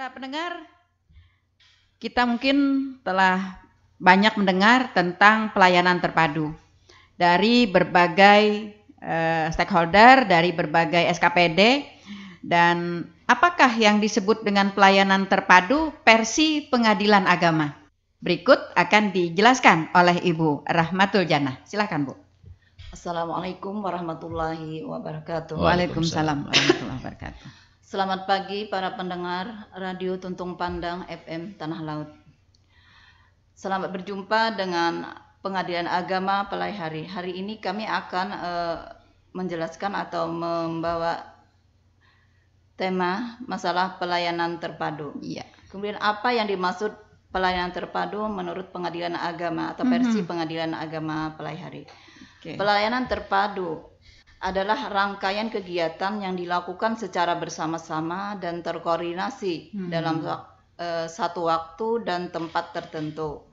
para pendengar, kita mungkin telah banyak mendengar tentang pelayanan terpadu dari berbagai stakeholder, dari berbagai SKPD, dan apakah yang disebut dengan pelayanan terpadu versi pengadilan agama? Berikut akan dijelaskan oleh Ibu Rahmatul Jannah. Silakan, Bu. Assalamualaikum warahmatullahi wabarakatuh. Waalaikumsalam warahmatullahi wabarakatuh. Selamat pagi para pendengar Radio Tuntung Pandang FM Tanah Laut. Selamat berjumpa dengan Pengadilan Agama Pelai Hari. Hari ini kami akan menjelaskan atau membawa tema masalah pelayanan terpadu. Iya. Kemudian apa yang dimaksud pelayanan terpadu menurut Pengadilan Agama atau versi Pengadilan Agama Pelai Hari. Okay. Pelayanan terpadu adalah rangkaian kegiatan yang dilakukan secara bersama-sama dan terkoordinasi dalam satu waktu dan tempat tertentu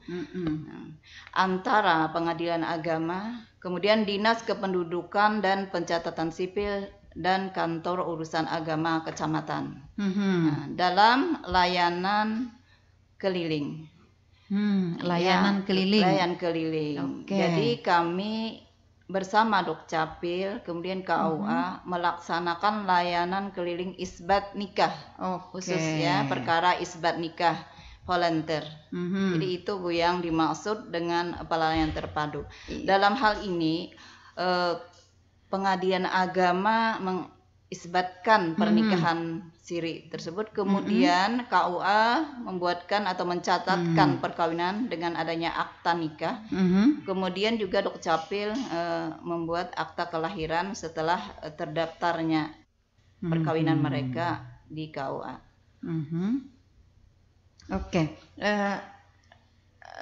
antara Pengadilan Agama, kemudian Dinas Kependudukan dan Pencatatan Sipil dan Kantor Urusan Agama Kecamatan dalam layanan keliling. Layanan keliling. Layanan keliling. Okay. Jadi kami bersama Dukcapil, kemudian KUA melaksanakan layanan keliling isbat nikah, khususnya perkara isbat nikah volunteer. Jadi itu Bu yang dimaksud dengan pelayanan terpadu. Dalam hal ini Pengadilan Agama mengisbatkan pernikahan siri tersebut, kemudian KUA membuatkan atau mencatatkan perkawinan dengan adanya akta nikah. Kemudian juga Dukcapil membuat akta kelahiran setelah terdaftarnya perkawinan mereka di KUA.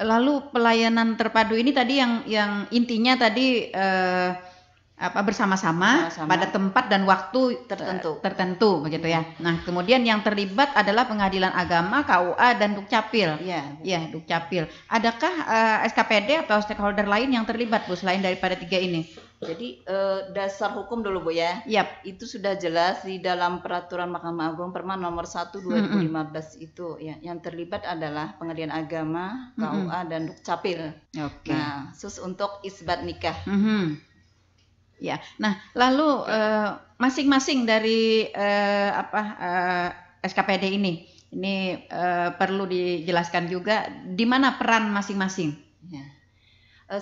Lalu pelayanan terpadu ini tadi yang intinya tadi bersama-sama pada tempat dan waktu tertentu begitu ya. Nah, kemudian yang terlibat adalah Pengadilan Agama, KUA dan Dukcapil. Ya, Dukcapil. Adakah SKPD atau stakeholder lain yang terlibat, Bu, selain daripada tiga ini? Jadi dasar hukum dulu, Bu ya. Itu sudah jelas di dalam Peraturan Mahkamah Agung Perma nomor 1 2015 itu ya. Yang terlibat adalah Pengadilan Agama, KUA dan Dukcapil. Nah, khusus untuk isbat nikah. Ya, nah lalu masing-masing dari SKPD ini perlu dijelaskan juga di mana peran masing-masing. Ya.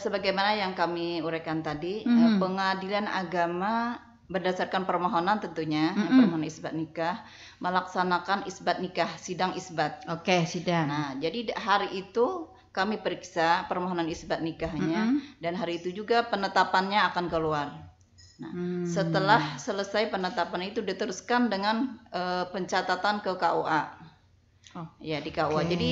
Sebagaimana yang kami uraikan tadi, Pengadilan Agama berdasarkan permohonan tentunya, permohonan isbat nikah, melaksanakan isbat nikah, sidang isbat. Sidang. Nah, jadi hari itu kami periksa permohonan isbat nikahnya dan hari itu juga penetapannya akan keluar. Nah, setelah selesai penetapan itu diteruskan dengan pencatatan ke KUA. Ya, di KUA. Jadi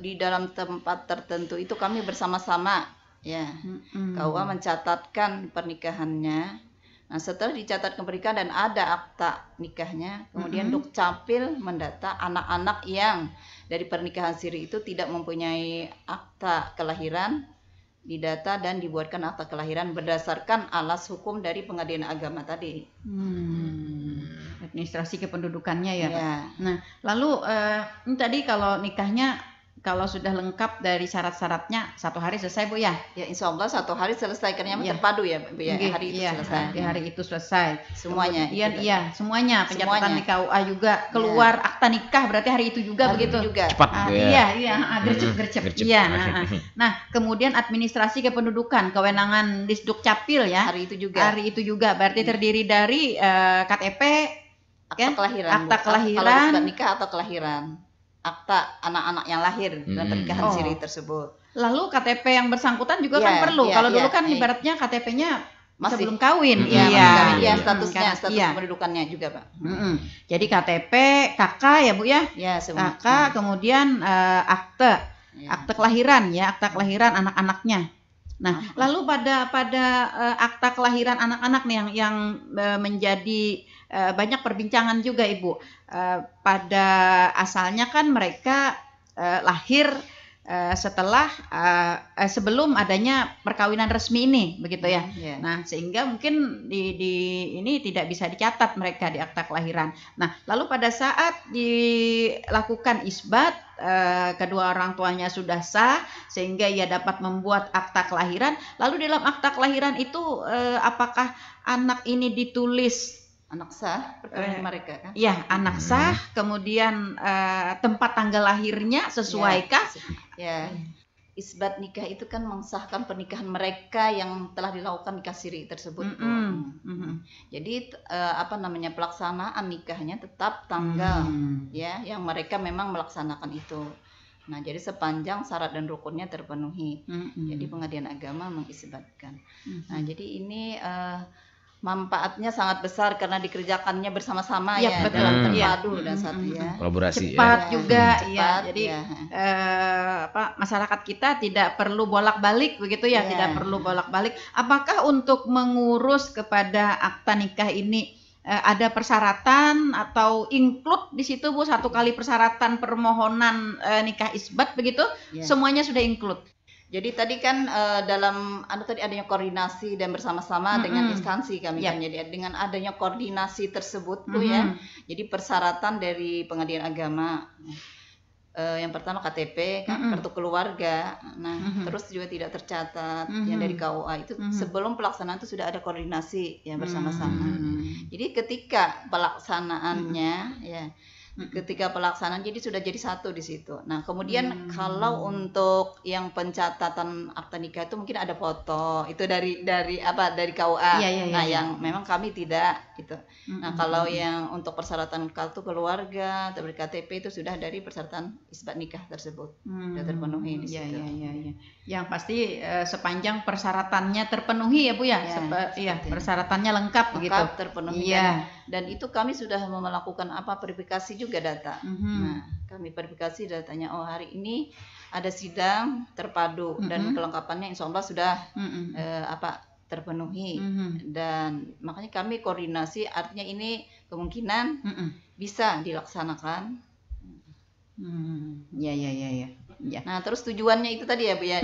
di dalam tempat tertentu itu kami bersama-sama ya. KUA mencatatkan pernikahannya. Nah, setelah dicatatkan pernikahan dan ada akta nikahnya, kemudian Dukcapil mendata anak-anak yang dari pernikahan siri itu tidak mempunyai akta kelahiran, didata dan dibuatkan akta kelahiran berdasarkan alas hukum dari Pengadilan Agama tadi. Administrasi kependudukannya ya. Nah, lalu ini tadi kalau nikahnya kalau sudah lengkap dari syarat-syaratnya 1 hari selesai, Bu ya? Ya, insya Allah 1 hari selesai karena terpadu ya, Bu ya. Hari itu selesai. Di hari itu selesai. Semuanya. Kemudian semuanya pencatatan di KUA juga keluar akta nikah berarti hari itu juga hari begitu. Itu juga. Cepat gercep. Iya. Nah, kemudian administrasi kependudukan, kewenangan Disdukcapil ya. Hari itu juga. Berarti terdiri dari KTP, akta kelahiran. Kalau isbat nikah atau kelahiran. Akta anak-anak yang lahir dalam pernikahan siri tersebut. Lalu KTP yang bersangkutan juga kan perlu. Kalau dulu kan ibaratnya KTP-nya masih belum kawin. Statusnya, status kependudukannya juga, Pak. Jadi KTP, KK ya, Bu ya? Ya, semua. KK, kemudian akte kelahiran ya, akta kelahiran anak-anaknya. Nah, lalu pada akta kelahiran anak-anak nih yang menjadi banyak perbincangan juga, Ibu. Pada asalnya kan mereka lahir setelah sebelum adanya perkawinan resmi ini, begitu ya. Yeah. Nah, sehingga mungkin di ini tidak bisa dicatat mereka di akta kelahiran. Nah, lalu pada saat dilakukan isbat, kedua orang tuanya sudah sah sehingga ia dapat membuat akta kelahiran. Lalu dalam akta kelahiran itu apakah anak ini ditulis anak sah perkawinan mereka kan? Ya, anak sah, kemudian tempat tanggal lahirnya sesuaikah? Ya, isbat nikah itu kan mengesahkan pernikahan mereka yang telah dilakukan nikah siri tersebut. Jadi pelaksanaan nikahnya tetap tanggal ya yang mereka memang melaksanakan itu. Nah, jadi sepanjang syarat dan rukunnya terpenuhi. Jadi pengadilan agama mengisbatkan. Nah, jadi ini manfaatnya sangat besar karena dikerjakannya bersama-sama ya, dalam terpadu dan satu ya. Kolaborasi cepat ya. juga cepat, ya. Jadi masyarakat kita tidak perlu bolak-balik begitu ya, tidak perlu bolak-balik. Apakah untuk mengurus kepada akta nikah ini ada persyaratan atau include di situ Bu, satu kali persyaratan permohonan nikah isbat begitu? Semuanya sudah include. Jadi tadi kan dalam tadi adanya koordinasi dan bersama-sama dengan instansi kami kan. Jadi dengan adanya koordinasi tersebut tuh ya. Jadi persyaratan dari pengadilan agama yang pertama KTP kan, kartu keluarga. Nah, terus juga tidak tercatat yang dari KUA itu sebelum pelaksanaan itu sudah ada koordinasi ya bersama-sama. Jadi ketika pelaksanaannya ketika pelaksanaan jadi sudah jadi satu di situ. Nah, kemudian kalau untuk yang pencatatan akta nikah itu mungkin ada foto itu dari KUA. Nah, yang memang kami tidak itu. Nah, kalau yang untuk persyaratan kartu keluarga atau KTP itu sudah dari persyaratan isbat nikah tersebut. Sudah terpenuhi di situ. Yang pasti sepanjang persyaratannya terpenuhi ya Bu ya. Persyaratannya lengkap begitu. Lengkap terpenuhi. Dan itu kami sudah melakukan verifikasi juga data. Nah, kami verifikasi datanya. Oh, hari ini ada sidang terpadu dan kelengkapannya insya Allah sudah terpenuhi. Dan makanya kami koordinasi, artinya ini kemungkinan bisa dilaksanakan. Nah, terus tujuannya itu tadi ya Bu ya,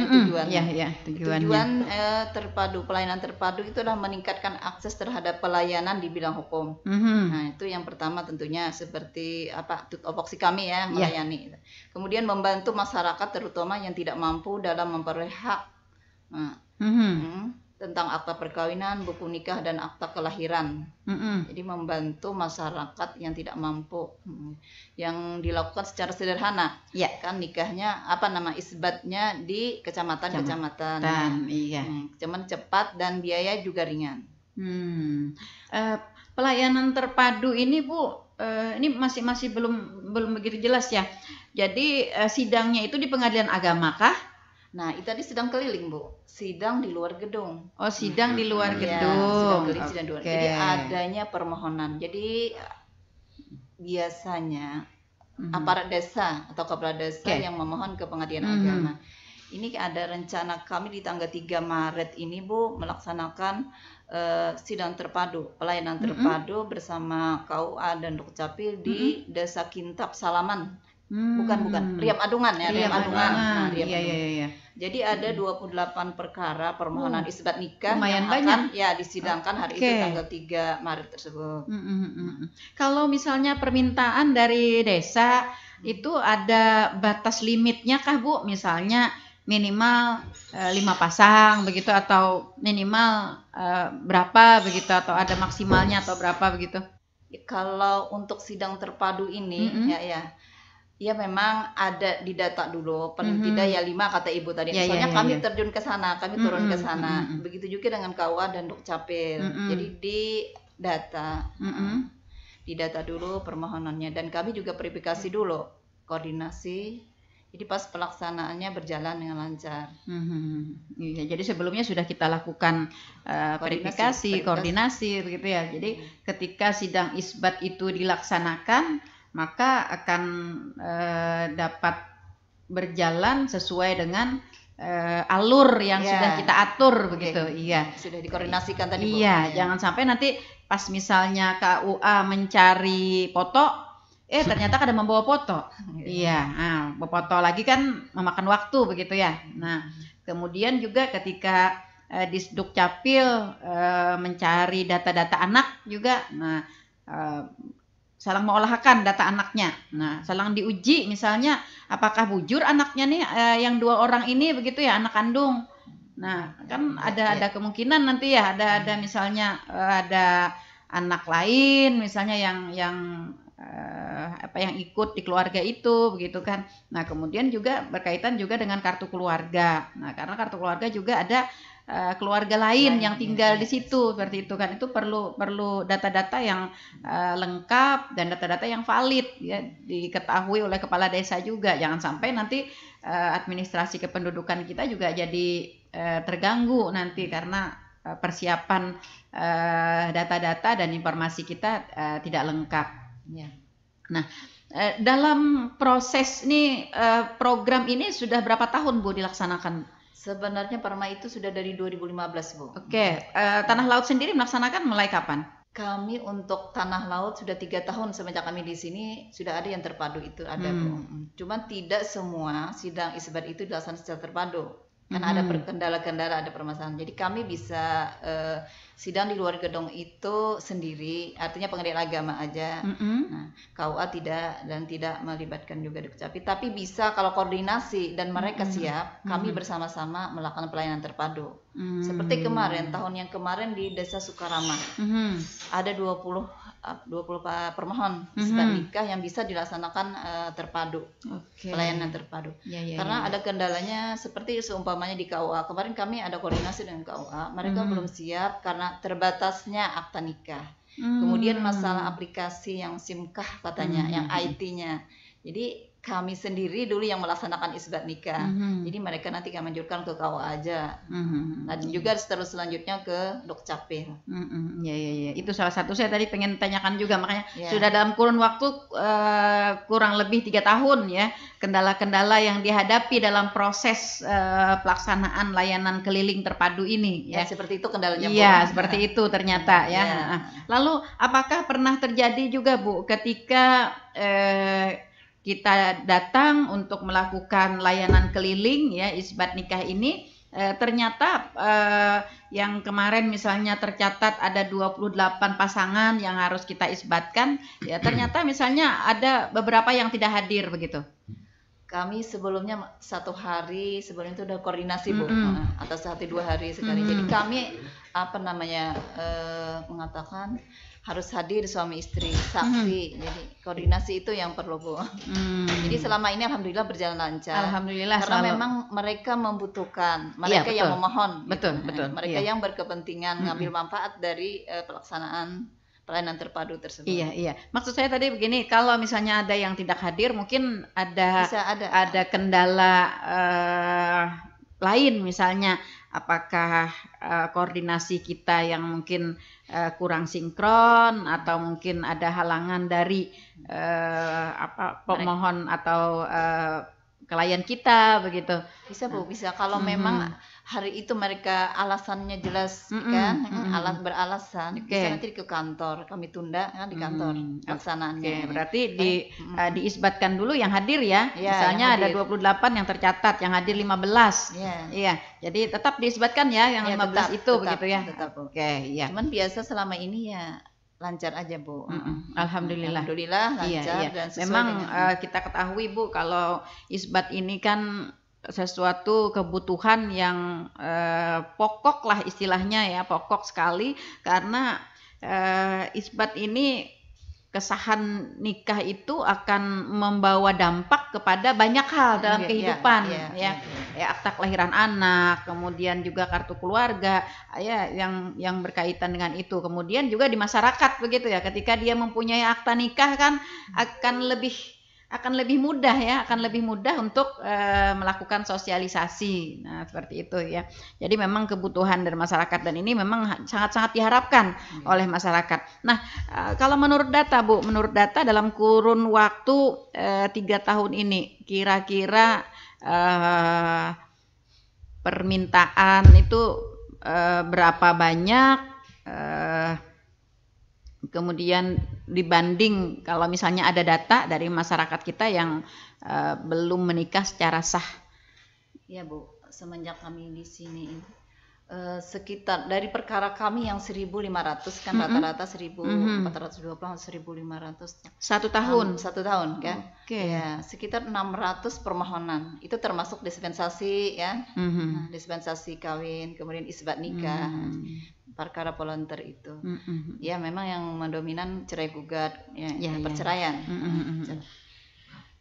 tujuan terpadu, pelayanan terpadu itu adalah meningkatkan akses terhadap pelayanan di bidang hukum. Nah, itu yang pertama tentunya seperti tupoksi kami ya melayani. Kemudian membantu masyarakat terutama yang tidak mampu dalam memperoleh hak. Tentang akta perkawinan, buku nikah dan akta kelahiran. Jadi membantu masyarakat yang tidak mampu, yang dilakukan secara sederhana. Kan nikahnya isbatnya di kecamatan-kecamatan. Cuman cepat dan biaya juga ringan. Pelayanan terpadu ini Bu, ini masih belum begitu jelas ya. Jadi sidangnya itu di pengadilan agama kah? Nah, itu tadi sidang keliling Bu, sidang di luar gedung. Oh, sidang di luar gedung. Sidang keliling, sidang di luar. Jadi adanya permohonan. Jadi biasanya aparat desa atau kepala desa yang memohon ke pengadilan agama. Ini ada rencana kami di tanggal 3 Maret ini Bu melaksanakan sidang terpadu, pelayanan terpadu bersama KUA dan Dukcapil di Desa Kintab Salaman. Bukan Riam Adungan ya, Riam Adungan. Nah, Jadi ada 28 perkara permohonan isbat nikah lumayan yang banyak akan disidangkan hari itu tanggal 3 Maret tersebut. Kalau misalnya permintaan dari desa itu ada batas limitnya kah Bu? Misalnya minimal 5 pasang begitu atau minimal berapa begitu atau ada maksimalnya atau berapa begitu? Kalau untuk sidang terpadu ini ya memang ada di data dulu, paling tidak 5 kata Ibu tadi. Soalnya kami terjun ke sana, kami turun ke sana. Begitu juga dengan KUA dan Dukcapil. Jadi di data dulu permohonannya dan kami juga verifikasi dulu, koordinasi. Jadi pas pelaksanaannya berjalan dengan lancar. Jadi sebelumnya sudah kita lakukan verifikasi, koordinasi begitu ya. Jadi ketika sidang isbat itu dilaksanakan maka akan dapat berjalan sesuai dengan alur yang sudah kita atur begitu. Sudah dikoordinasikan tadi Bu. Jangan sampai nanti pas misalnya KUA mencari foto ternyata kada membawa foto. Iya, foto lagi kan memakan waktu begitu ya. Nah, kemudian juga ketika di Dukcapil mencari data-data anak juga, nah salang mengolahkan data anaknya. Nah, salang diuji misalnya apakah bujur anaknya nih yang 2 orang ini begitu ya, anak kandung. Nah, kan ada kemungkinan nanti ya ada misalnya ada anak lain misalnya yang yang ikut di keluarga itu begitu kan. Nah, kemudian juga berkaitan juga dengan kartu keluarga. Nah, karena kartu keluarga juga ada keluarga lain yang tinggal di situ seperti itu kan. Itu perlu data-data yang lengkap dan data-data yang valid ya, diketahui oleh kepala desa juga. Jangan sampai nanti administrasi kependudukan kita juga jadi terganggu nanti karena persiapan data-data dan informasi kita tidak lengkap. Ya. Nah, dalam proses ini program ini sudah berapa tahun Bu dilaksanakan? Sebenarnya Perma itu sudah dari 2015 Bu. Oke, Tanah Laut sendiri melaksanakan mulai kapan? Kami untuk Tanah Laut sudah 3 tahun semenjak kami di sini sudah ada yang terpadu itu ada Bu. Cuman tidak semua sidang isbat itu dilaksanakan secara terpadu. Kan ada kendala-kendala, ada permasalahan. Jadi kami bisa sidang di luar gedung itu sendiri, artinya pengadilan agama aja. Nah, KUA tidak melibatkan juga Dukcapil, tapi bisa kalau koordinasi dan mereka siap, kami bersama-sama melakukan pelayanan terpadu. Seperti kemarin, tahun yang kemarin di Desa Sukarama, ada 20 permohon isbat nikah yang bisa dilaksanakan terpadu, pelayanan terpadu. Karena ada kendalanya seperti seumpamanya di KUA. Kemarin kami ada koordinasi dengan KUA, mereka belum siap karena terbatasnya akta nikah. Kemudian masalah aplikasi yang SIMKah katanya, yang IT-nya. Jadi kami sendiri dulu yang melaksanakan isbat nikah. Jadi mereka nanti kami lanjutkan ke KUA aja. Nah, juga terus selanjutnya ke Dukcapil. Ya. Itu salah satu saya tadi pengen tanyakan juga, makanya sudah dalam kurun waktu kurang lebih 3 tahun ya, kendala-kendala yang dihadapi dalam proses pelaksanaan layanan keliling terpadu ini ya. Seperti itu kendalanya Bu. Iya, seperti itu ternyata ya. Lalu apakah pernah terjadi juga Bu ketika kita datang untuk melakukan layanan keliling ya isbat nikah ini ternyata yang kemarin misalnya tercatat ada 28 pasangan yang harus kita isbatkan ya, ternyata misalnya ada beberapa yang tidak hadir begitu. Kami sebelumnya 1 hari sebelum itu udah koordinasi Bu, atau 1-2 hari sekali. Jadi kami mengatakan harus hadir suami istri, saksi. Jadi koordinasi itu yang perlu Bu. Jadi selama ini alhamdulillah berjalan lancar. Alhamdulillah. Karena memang mereka membutuhkan, mereka yang memohon. Betul. Mereka yang berkepentingan ngambil manfaat dari pelaksanaan pelayanan terpadu tersebut. Iya. Maksud saya tadi begini, kalau misalnya ada yang tidak hadir, mungkin ada kendala lain misalnya, apakah koordinasi kita yang mungkin kurang sinkron atau mungkin ada halangan dari pemohon atau klien kita begitu. Bisa Bu, bisa kalau memang hari itu mereka alasannya jelas kan, beralasan, bisa nanti ke kantor, kami tunda kan di kantor pelaksanaannya. Berarti diisbatkan dulu yang hadir ya. Misalnya ada 28 yang tercatat, yang hadir 15. Iya. Jadi tetap diisbatkan ya yang 15 itu begitu ya. Tetap. Iya. Cuman biasa selama ini ya lancar aja Bu. Alhamdulillah lancar dan sesuai memang dengan kita ketahui Bu, kalau isbat ini kan sesuatu kebutuhan yang pokok lah istilahnya ya, pokok sekali, karena isbat ini kesahan nikah itu akan membawa dampak kepada banyak hal dalam kehidupan ya, akta kelahiran anak, kemudian juga kartu keluarga ya yang berkaitan dengan itu. Kemudian juga di masyarakat begitu ya, ketika dia mempunyai akta nikah kan akan lebih mudah untuk melakukan sosialisasi. Nah, seperti itu ya. Jadi memang kebutuhan dari masyarakat, dan ini memang sangat-sangat diharapkan oleh masyarakat. Nah, kalau menurut data Bu, dalam kurun waktu 3 tahun ini kira-kira permintaan itu berapa banyak Kemudian dibanding kalau misalnya ada data dari masyarakat kita yang belum menikah secara sah. Ya Bu, semenjak kami di sini sekitar dari perkara kami yang 1.500 kan rata-rata 1.420 1.500 1 tahun. 1 tahun kan. Oke. Ya, sekitar 600 permohonan. Itu termasuk dispensasi ya. Nah, dispensasi kawin, kemudian isbat nikah. Perkara volunteer itu. Ya, memang yang mendominan cerai gugat ya, perceraian.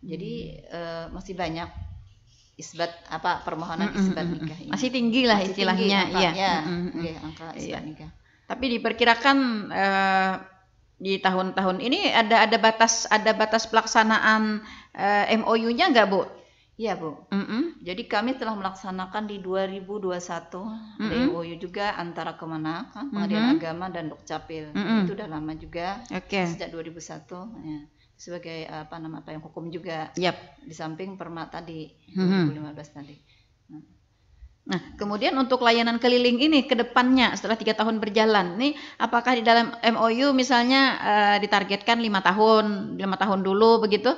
Jadi masih banyak isbat permohonan isbat nikah ini. Masih tinggi lah istilahnya, angka isbat nikah. Tapi diperkirakan di tahun-tahun ini ada batas pelaksanaan MOU-nya nggak Bu? Iya Bu. Jadi kami telah melaksanakan di 2021 ada MOU juga antara Kemenak, Pengadilan Agama dan Dukcapil. Itu udah lama juga. Sejak 2001 ya. Sebagai yang hukum juga. Di samping Perma tadi 2015 tadi. Nah, kemudian untuk layanan keliling ini ke depannya setelah 3 tahun berjalan, nih apakah di dalam MOU misalnya ditargetkan 5 tahun dulu begitu?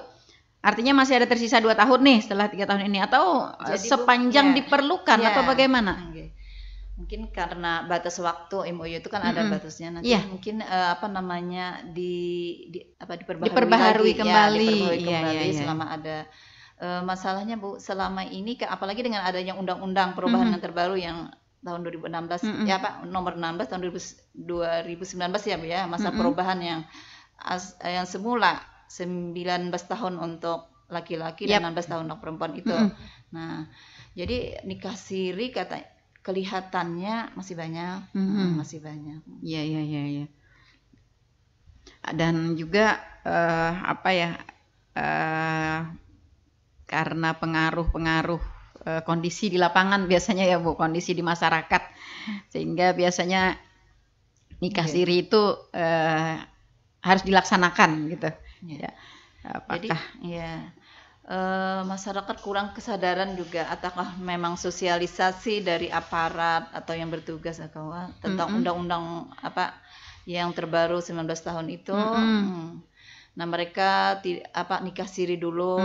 Artinya masih ada tersisa 2 tahun nih setelah 3 tahun ini, atau sepanjang diperlukan atau bagaimana? Mungkin karena batas waktu MOU itu kan ada batasnya, nanti mungkin diperbaharui kembali selama ada masalahnya Bu, selama ini apalagi dengan adanya undang-undang perubahan yang terbaru yang tahun 2016 nomor 16 tahun 2019 ya Bu ya, masa perubahan yang semula 19 tahun untuk laki-laki dan 16 tahun untuk perempuan itu. Nah, jadi nikah siri kelihatannya masih banyak, masih banyak. Iya. Dan juga karena pengaruh kondisi di lapangan biasanya ya Bu, kondisi di masyarakat, sehingga biasanya nikah siri itu harus dilaksanakan gitu. Ya. Apakah? Jadi masyarakat kurang kesadaran juga, ataukah memang sosialisasi dari aparat atau yang bertugas tentang undang-undang yang terbaru 19 tahun itu. Nah, mereka nikah siri dulu.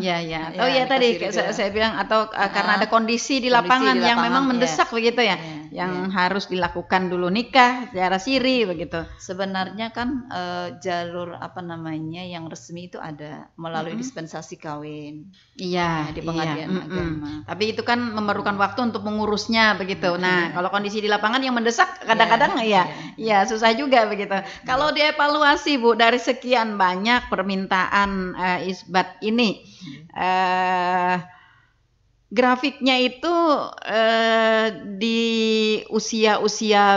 Tadi saya bilang karena ada kondisi di lapangan yang memang mendesak begitu ya. Yang harus dilakukan dulu nikah secara siri begitu. Sebenarnya kan jalur yang resmi itu ada melalui dispensasi kawin. Iya, di Pengadilan Agama. Tapi itu kan memerlukan waktu untuk mengurusnya begitu. Nah, kalau kondisi di lapangan yang mendesak kadang-kadang susah juga begitu. Kalau dievaluasi Bu, dari sekian banyak permintaan isbat ini, grafiknya itu di usia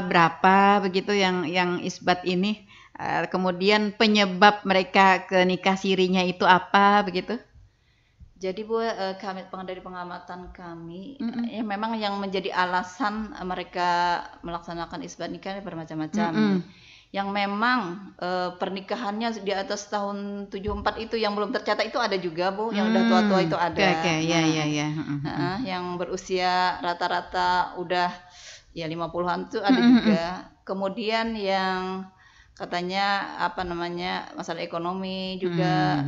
berapa begitu yang isbat ini, kemudian penyebab mereka ke nikah sirinya itu apa begitu? Jadi Bu, dari pengamatan kami, memang yang menjadi alasan mereka melaksanakan isbat nikah bermacam-macam. Yang memang pernikahannya di atas tahun 74 itu yang belum tercatat itu ada juga Bu, yang udah tua-tua itu ada. Yang berusia rata-rata udah 50-an itu ada juga. Kemudian yang katanya masalah ekonomi juga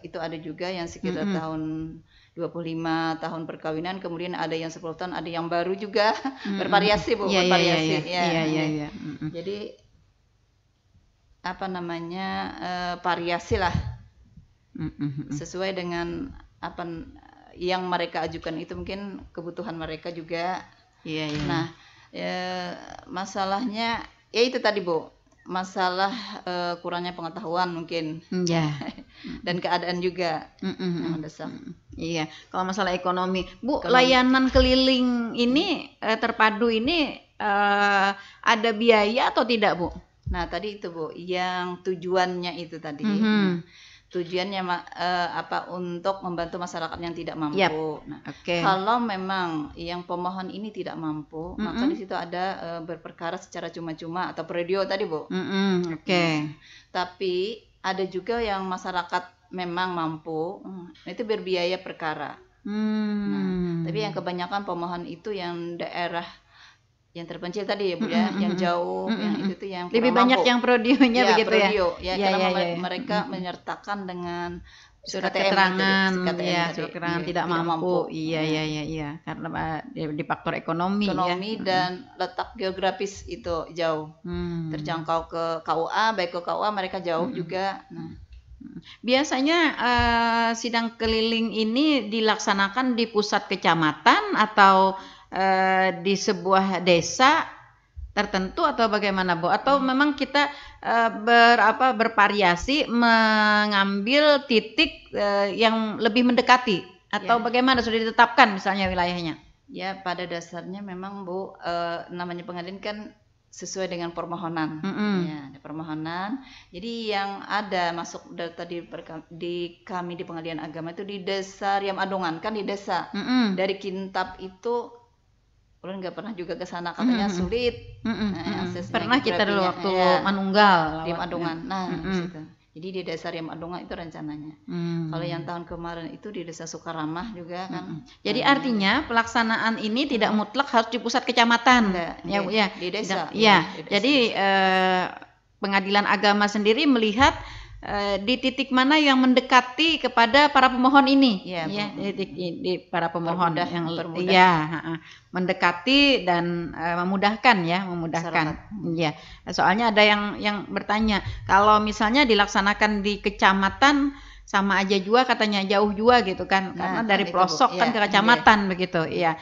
itu ada juga yang sekitar tahun 25 tahun perkawinan, kemudian ada yang 10 tahun, ada yang baru juga. Bervariasi Bu, bervariasi. Jadi variasi lah, sesuai dengan yang mereka ajukan itu, mungkin kebutuhan mereka juga. Nah, masalahnya itu tadi Bu, masalah kurangnya pengetahuan mungkin, dan keadaan juga yang mendesak. Iya, kalau masalah ekonomi Bu, layanan keliling ini terpadu ini ada biaya atau tidak Bu? Nah, tadi itu Bu, yang tujuannya itu tadi. Tujuannya untuk membantu masyarakat yang tidak mampu. Nah, kalau memang yang pemohon ini tidak mampu, maka di situ ada berperkara secara cuma-cuma atau predio tadi Bu. Tapi ada juga yang masyarakat memang mampu, itu berbiaya perkara. Nah, tapi yang kebanyakan pemohon itu yang daerah yang terpencil tadi ya Bu ya, yang jauh, yang itu tuh yang lebih kurang banyak mampu. yang prodionya Ya, begitu ya. prodio. Ya, Ya, karena ya, ya. mereka menyertakan dengan Surat KTM keterangan, itu, KTM ya, tadi. surat keterangan Iya, tidak mampu. Iya, Ya. iya. Karena di faktor ekonomi, Ekonomi ya. dan letak geografis itu jauh. Terjangkau ke KUA, baik ke KUA mereka jauh juga. Nah, biasanya sidang keliling ini dilaksanakan di pusat kecamatan atau di sebuah desa tertentu atau bagaimana Bu? Atau memang kita bervariasi mengambil titik yang lebih mendekati atau bagaimana sudah ditetapkan misalnya wilayahnya? Ya, pada dasarnya memang Bu, namanya pengadilan kan sesuai dengan permohonan. Ya, ada permohonan. Jadi yang ada masuk data di kami di Pengadilan Agama itu di Desa Riam Adongan, kan di desa. Dari Kintab itu ulun nggak pernah juga ke sana, katanya sulit. Nah, aksesnya pernah kita dulu waktu Manunggal Riam Adongan. Nah, di situ. Jadi di Desa Riam Adongan itu rencananya. Kalau yang tahun kemarin itu di Desa Sukaramah juga kan. Jadi artinya pelaksanaan ini tidak mutlak harus di pusat kecamatan. Ya, Bu ya. Di desa. Ya. Jadi Pengadilan Agama sendiri melihat di titik mana yang mendekati kepada para pemohon ini, di para pemohon yang mendekati dan memudahkan. Ya, soalnya ada yang bertanya, kalau misalnya dilaksanakan di kecamatan sama aja juga katanya jauh juga gitu kan, karena dari pelosok kan ke kecamatan begitu. Iya,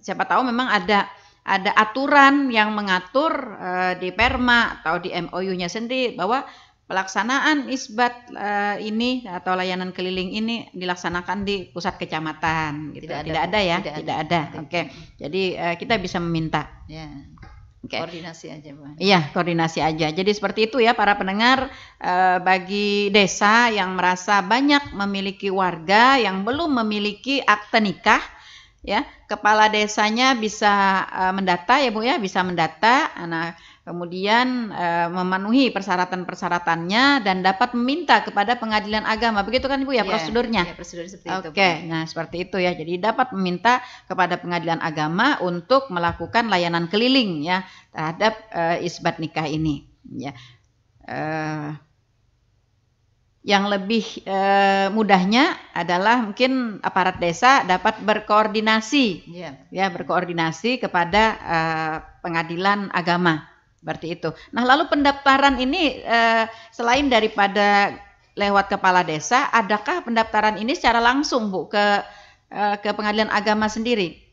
siapa tahu memang ada aturan yang mengatur di Perma atau di MOU-nya sendiri bahwa pelaksanaan isbat ini atau layanan keliling ini dilaksanakan di pusat kecamatan gitu. Tidak ada ya. Oke. Jadi kita bisa meminta. Ya. Koordinasi aja, Bu. Iya, koordinasi aja. Jadi seperti itu ya para pendengar, bagi desa yang merasa banyak memiliki warga yang belum memiliki akte nikah, ya, kepala desanya bisa mendata ya Bu ya, bisa mendata. Nah, kemudian memenuhi persyaratan-persyaratannya dan dapat meminta kepada Pengadilan Agama. Begitu kan Ibu ya prosedurnya? Iya, prosedur seperti itu. Oke, nah seperti itu ya. Jadi dapat meminta kepada Pengadilan Agama untuk melakukan layanan keliling ya terhadap isbat nikah ini. Ya. Yang lebih mudahnya adalah mungkin aparat desa dapat berkoordinasi, berkoordinasi kepada Pengadilan Agama. Seperti itu. Nah, lalu pendaftaran ini selain daripada lewat kepala desa, adakah pendaftaran ini secara langsung Bu ke Pengadilan Agama sendiri?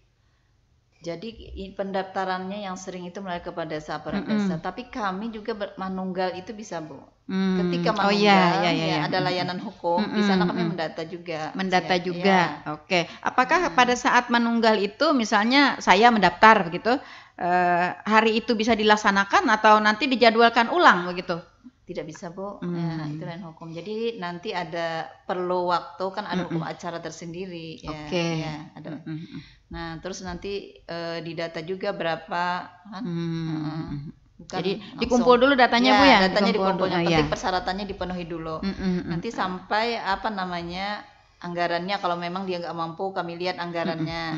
Jadi pendaftarannya yang sering itu melalui kepala desa, aparat desa. Tapi kami juga manunggal itu bisa Bu. Ketika manunggal ada layanan hukum, di sana kami mendata juga. Oke. Apakah pada saat manunggal itu misalnya saya mendaftar begitu, hari itu bisa dilaksanakan atau nanti dijadwalkan ulang begitu? Tidak bisa Bu, ya, itu lain hukum. Jadi nanti ada perlu waktu kan ada hukum acara tersendiri. Ya, ada. Nah terus nanti didata juga berapa kan? Jadi dikumpul dulu datanya Bu ya? Datanya dikumpul. Yang penting persyaratannya dipenuhi dulu. Nanti sampai anggarannya, kalau memang dia nggak mampu kami lihat anggarannya.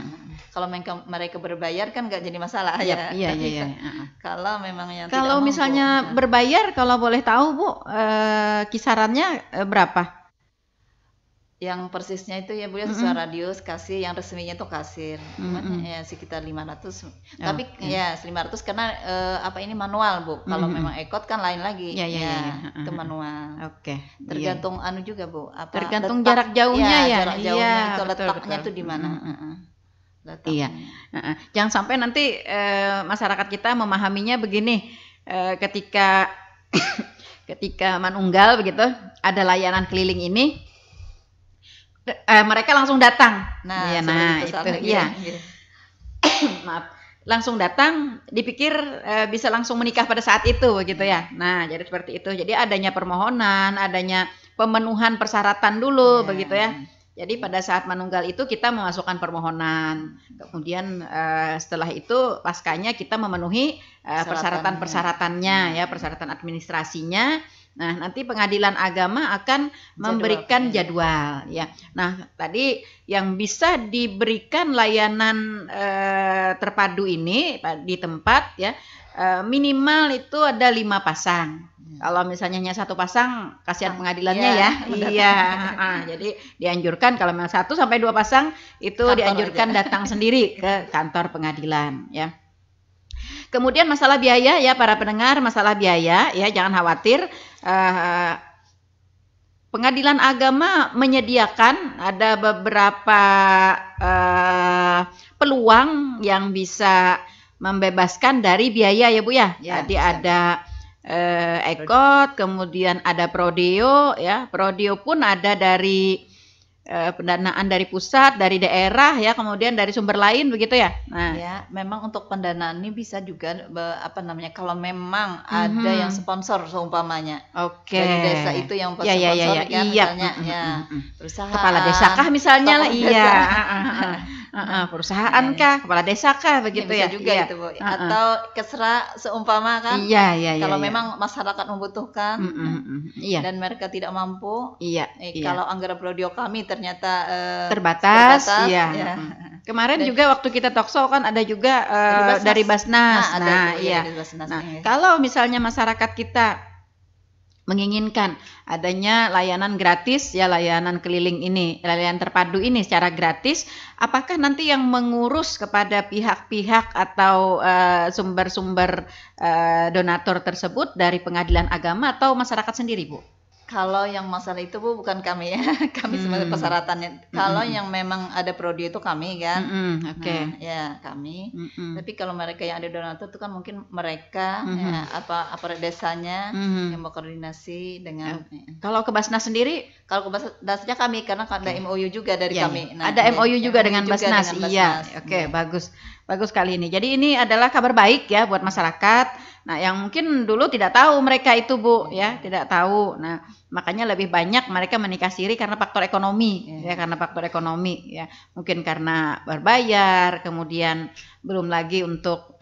Kalau mereka berbayar kan nggak jadi masalah ya. Iya. Kalau memang yang kalau tidak misalnya mampu, berbayar, kalau boleh tahu Bu, kisarannya berapa? Yang persisnya itu ya Bu ya sesuai radius kasir, yang resminya tuh kasir. Ya sekitar 500. Tapi ya 500 karena ini manual Bu. Kalau memang ekot kan lain lagi. Itu manual. Oke. Tergantung juga Bu. Tergantung jarak jauhnya ya. Jarak jauhnya itu letaknya tuh di mana. Iya. Jangan sampai nanti masyarakat kita memahaminya begini, ketika manunggal begitu ada layanan keliling ini, mereka langsung datang. Maaf, langsung datang, dipikir bisa langsung menikah pada saat itu begitu ya. Nah, jadi seperti itu. Jadi adanya permohonan, adanya pemenuhan persyaratan dulu begitu ya. Jadi pada saat manunggal itu kita memasukkan permohonan, kemudian setelah itu paskanya kita memenuhi persyaratan-persyaratannya ya, persyaratan administrasinya, Nah, nanti pengadilan agama akan memberikan jadwal ya. Nah, tadi yang bisa diberikan layanan terpadu ini di tempat ya, minimal itu ada 5 pasang. Kalau misalnya hanya 1 pasang, kasihan pengadilannya ya. Iya. Jadi dianjurkan kalau memang 1 sampai 2 pasang itu kantor dianjurkan aja. Datang sendiri ke kantor pengadilan ya. Kemudian masalah biaya ya para pendengar, masalah biaya ya jangan khawatir. Pengadilan agama menyediakan ada beberapa peluang yang bisa membebaskan dari biaya ya Bu ya. Jadi ada ekot, kemudian ada prodeo ya. Prodeo pun ada dari pendanaan dari pusat, dari daerah ya, kemudian dari sumber lain begitu ya. Nah, ya, memang untuk pendanaan ini bisa juga kalau memang ada yang sponsor seumpamanya. Oke. Dari desa itu yang sponsor kan misalnya perusahaan. Kepala desa kah misalnya lah, iya. Perusahaan kah, kepala desa kah begitu ya. Bisa juga itu Bu. Atau kesra seumpama kan. Iya. Kalau memang masyarakat membutuhkan dan mereka tidak mampu. Kalau anggaran prodeo kami ternyata terbatas. Iya. Kemarin juga waktu kita talkshow kan ada juga dari Basnas. Kalau misalnya masyarakat kita menginginkan adanya layanan gratis ya, layanan keliling ini, layanan terpadu ini secara gratis, apakah nanti yang mengurus kepada pihak-pihak atau sumber-sumber donatur tersebut dari pengadilan agama atau masyarakat sendiri Bu? Kalau yang masalah itu Bu bukan kami ya, kami sebagai persyaratannya. Kalau yang memang ada prodi itu kami kan, ya kami. Tapi kalau mereka yang ada donatur itu kan mungkin mereka aparat desanya yang berkoordinasi dengan. Kalau ke Basnas sendiri? Kalau ke Basnasnya kami karena ada MOU juga dari kami. Nah, ada MOU juga dengan Basnas. Iya, bagus. Bagus kali ini. Jadi ini adalah kabar baik ya buat masyarakat. Nah, yang mungkin dulu tidak tahu mereka itu Bu ya, tidak tahu. Nah, makanya lebih banyak mereka menikah siri karena faktor ekonomi ya, karena faktor ekonomi ya. Mungkin karena berbayar, kemudian belum lagi untuk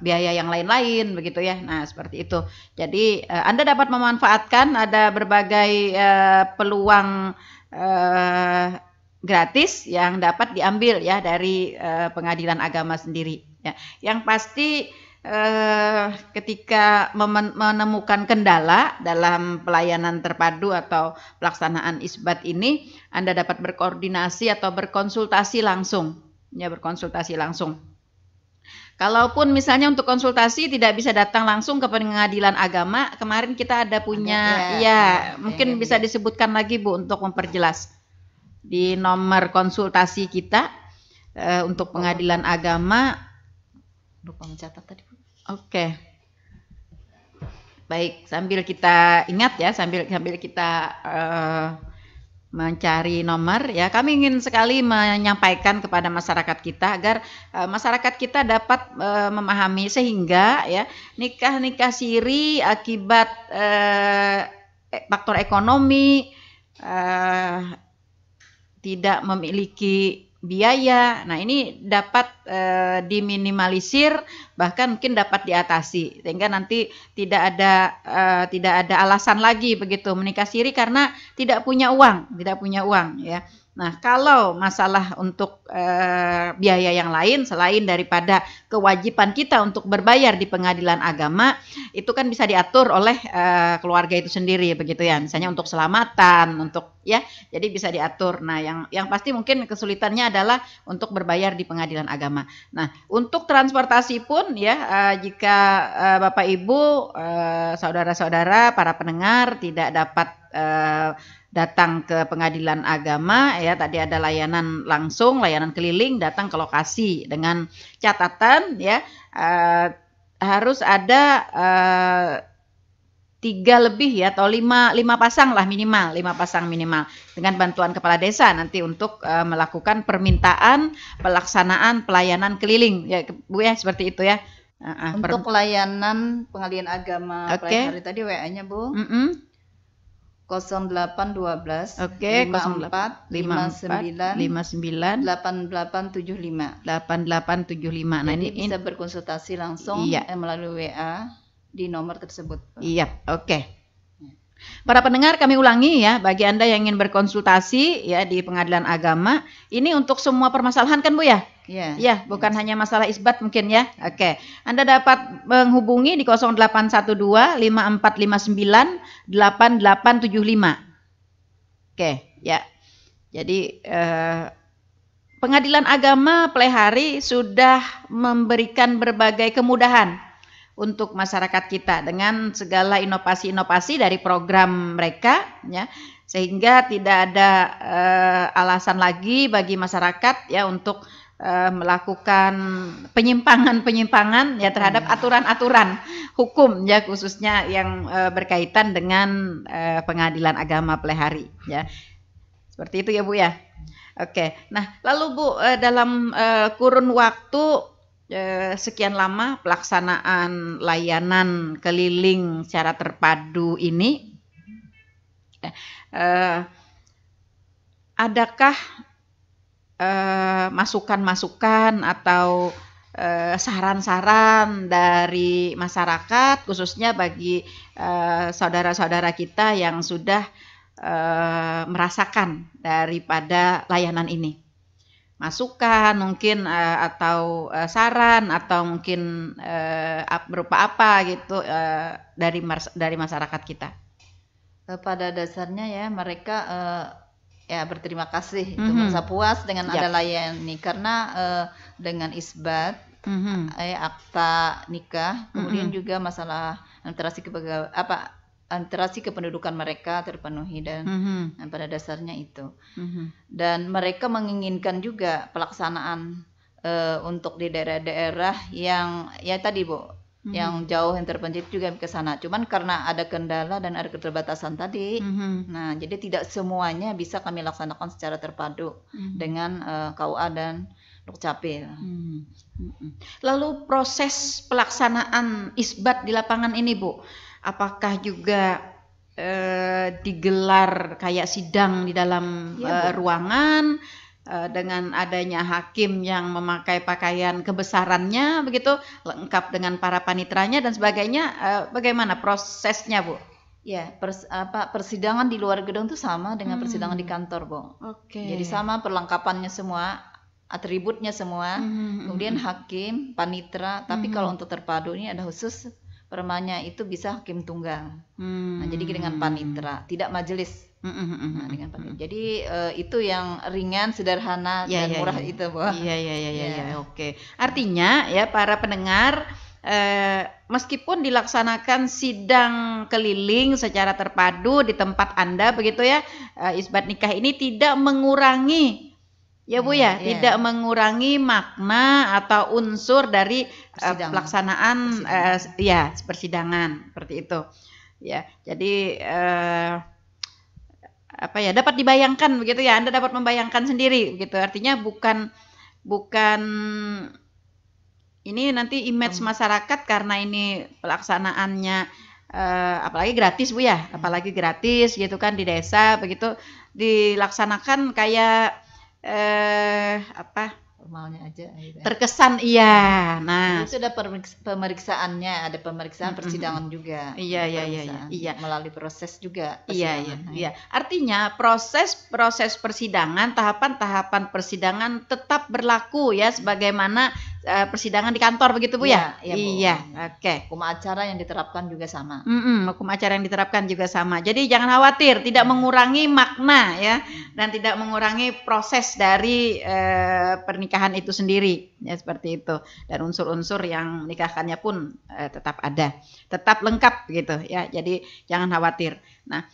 biaya yang lain-lain begitu ya. Nah, seperti itu. Jadi Anda dapat memanfaatkan ada berbagai peluang gratis yang dapat diambil ya dari pengadilan agama sendiri ya. Yang pasti ketika menemukan kendala dalam pelayanan terpadu atau pelaksanaan isbat ini, Anda dapat berkoordinasi atau berkonsultasi langsung ya, berkonsultasi langsung. Kalaupun misalnya untuk konsultasi tidak bisa datang langsung ke pengadilan agama, kemarin kita ada punya mungkin bisa disebutkan lagi Bu untuk memperjelas di nomor konsultasi kita untuk pengadilan agama. Lupa mencatat tadi Bu. Oke. Baik, sambil kita ingat ya, sambil kita mencari nomor ya, kami ingin sekali menyampaikan kepada masyarakat kita agar masyarakat kita dapat memahami sehingga ya nikah siri akibat faktor ekonomi tidak memiliki biaya. Nah, ini dapat diminimalisir, bahkan mungkin dapat diatasi sehingga nanti tidak ada alasan lagi begitu menikah siri karena tidak punya uang ya. Nah, kalau masalah untuk biaya yang lain selain daripada kewajiban kita untuk berbayar di pengadilan agama, itu kan bisa diatur oleh keluarga itu sendiri begitu ya. Misalnya untuk selamatan, untuk ya, jadi bisa diatur. Nah, yang pasti mungkin kesulitannya adalah untuk berbayar di pengadilan agama. Nah, untuk transportasi pun ya, jika Bapak Ibu, saudara-saudara, para pendengar tidak dapat datang ke pengadilan agama ya, tadi ada layanan langsung, layanan keliling, datang ke lokasi dengan catatan ya harus ada 3 lebih ya atau 5 pasang lah minimal, 5 pasang minimal dengan bantuan kepala desa nanti untuk melakukan permintaan pelaksanaan pelayanan keliling ya Bu ya, seperti itu ya. Untuk layanan pengadilan agama hari tadi WA-nya Bu. 0812 54 59 8875. Nah, ini bisa berkonsultasi langsung melalui WA di nomor tersebut. Iya, oke. Para pendengar, kami ulangi ya, bagi Anda yang ingin berkonsultasi ya di Pengadilan Agama, ini untuk semua permasalahan kan Bu ya? Iya. Ya, bukan hanya masalah isbat mungkin ya. Oke. Anda dapat menghubungi di 0812 5459 8875. Oke, ya. Jadi Pengadilan Agama Plehari sudah memberikan berbagai kemudahan untuk masyarakat kita dengan segala inovasi-inovasi dari program mereka, ya, sehingga tidak ada alasan lagi bagi masyarakat ya untuk melakukan penyimpangan-penyimpangan ya terhadap aturan-aturan hukum ya, khususnya yang berkaitan dengan Pengadilan Agama Plehari ya. Seperti itu ya Bu ya. Oke. Nah, lalu Bu, dalam kurun waktu sekian lama pelaksanaan layanan keliling secara terpadu ini, adakah masukan-masukan atau saran-saran dari masyarakat khususnya bagi saudara-saudara kita yang sudah merasakan daripada layanan ini? Masukan mungkin atau saran atau mungkin berupa apa gitu dari masyarakat kita? Pada dasarnya ya mereka ya berterima kasih, itu merasa puas dengan ada layanan ini karena dengan isbat, akta nikah, kemudian juga masalah antara kependudukan mereka terpenuhi dan pada dasarnya itu. Dan mereka menginginkan juga pelaksanaan untuk di daerah-daerah yang ya tadi Bu, yang jauh yang terpencil juga ke sana. Cuman karena ada kendala dan ada keterbatasan tadi, nah jadi tidak semuanya bisa kami laksanakan secara terpadu dengan KUA dan Dukcapil. Lalu proses pelaksanaan isbat di lapangan ini Bu, apakah juga digelar kayak sidang di dalam ruangan dengan adanya hakim yang memakai pakaian kebesarannya begitu, lengkap dengan para panitranya dan sebagainya, bagaimana prosesnya Bu? Ya, persidangan di luar gedung itu sama dengan persidangan di kantor Bu. Oke. Jadi sama perlengkapannya semua, atributnya semua, kemudian hakim, panitra, tapi kalau untuk terpadu ini ada khusus permanya itu bisa hakim tunggal. Nah, jadi dengan panitra, tidak majelis. Nah, dengan panitra. Jadi itu yang ringan, sederhana dan murah itu, Bu. Iya. Oke. Artinya ya para pendengar, meskipun dilaksanakan sidang keliling secara terpadu di tempat Anda begitu ya, isbat nikah ini tidak mengurangi Bu ya, tidak mengurangi makna atau unsur dari pelaksanaan persidangan seperti itu. Ya, jadi dapat dibayangkan begitu ya, Anda dapat membayangkan sendiri begitu. Artinya bukan ini nanti image masyarakat karena ini pelaksanaannya apalagi gratis Bu ya, apalagi gratis gitu kan di desa begitu dilaksanakan kayak formalnya aja gitu. Terkesan iya. Nah, itu ada pemeriksaannya, ada pemeriksaan persidangan juga. Iya. Melalui proses juga. Iya. Artinya proses persidangan, tahapan persidangan tetap berlaku ya sebagaimana persidangan di kantor begitu Bu ya? Iya. Oke. Hukum acara yang diterapkan juga sama. Hukum acara yang diterapkan juga sama. Jadi jangan khawatir, tidak mengurangi makna ya dan tidak mengurangi proses dari pernikahan itu sendiri ya, seperti itu. Dan unsur-unsur yang menikahkannya pun tetap ada, tetap lengkap gitu ya. Jadi jangan khawatir. Nah,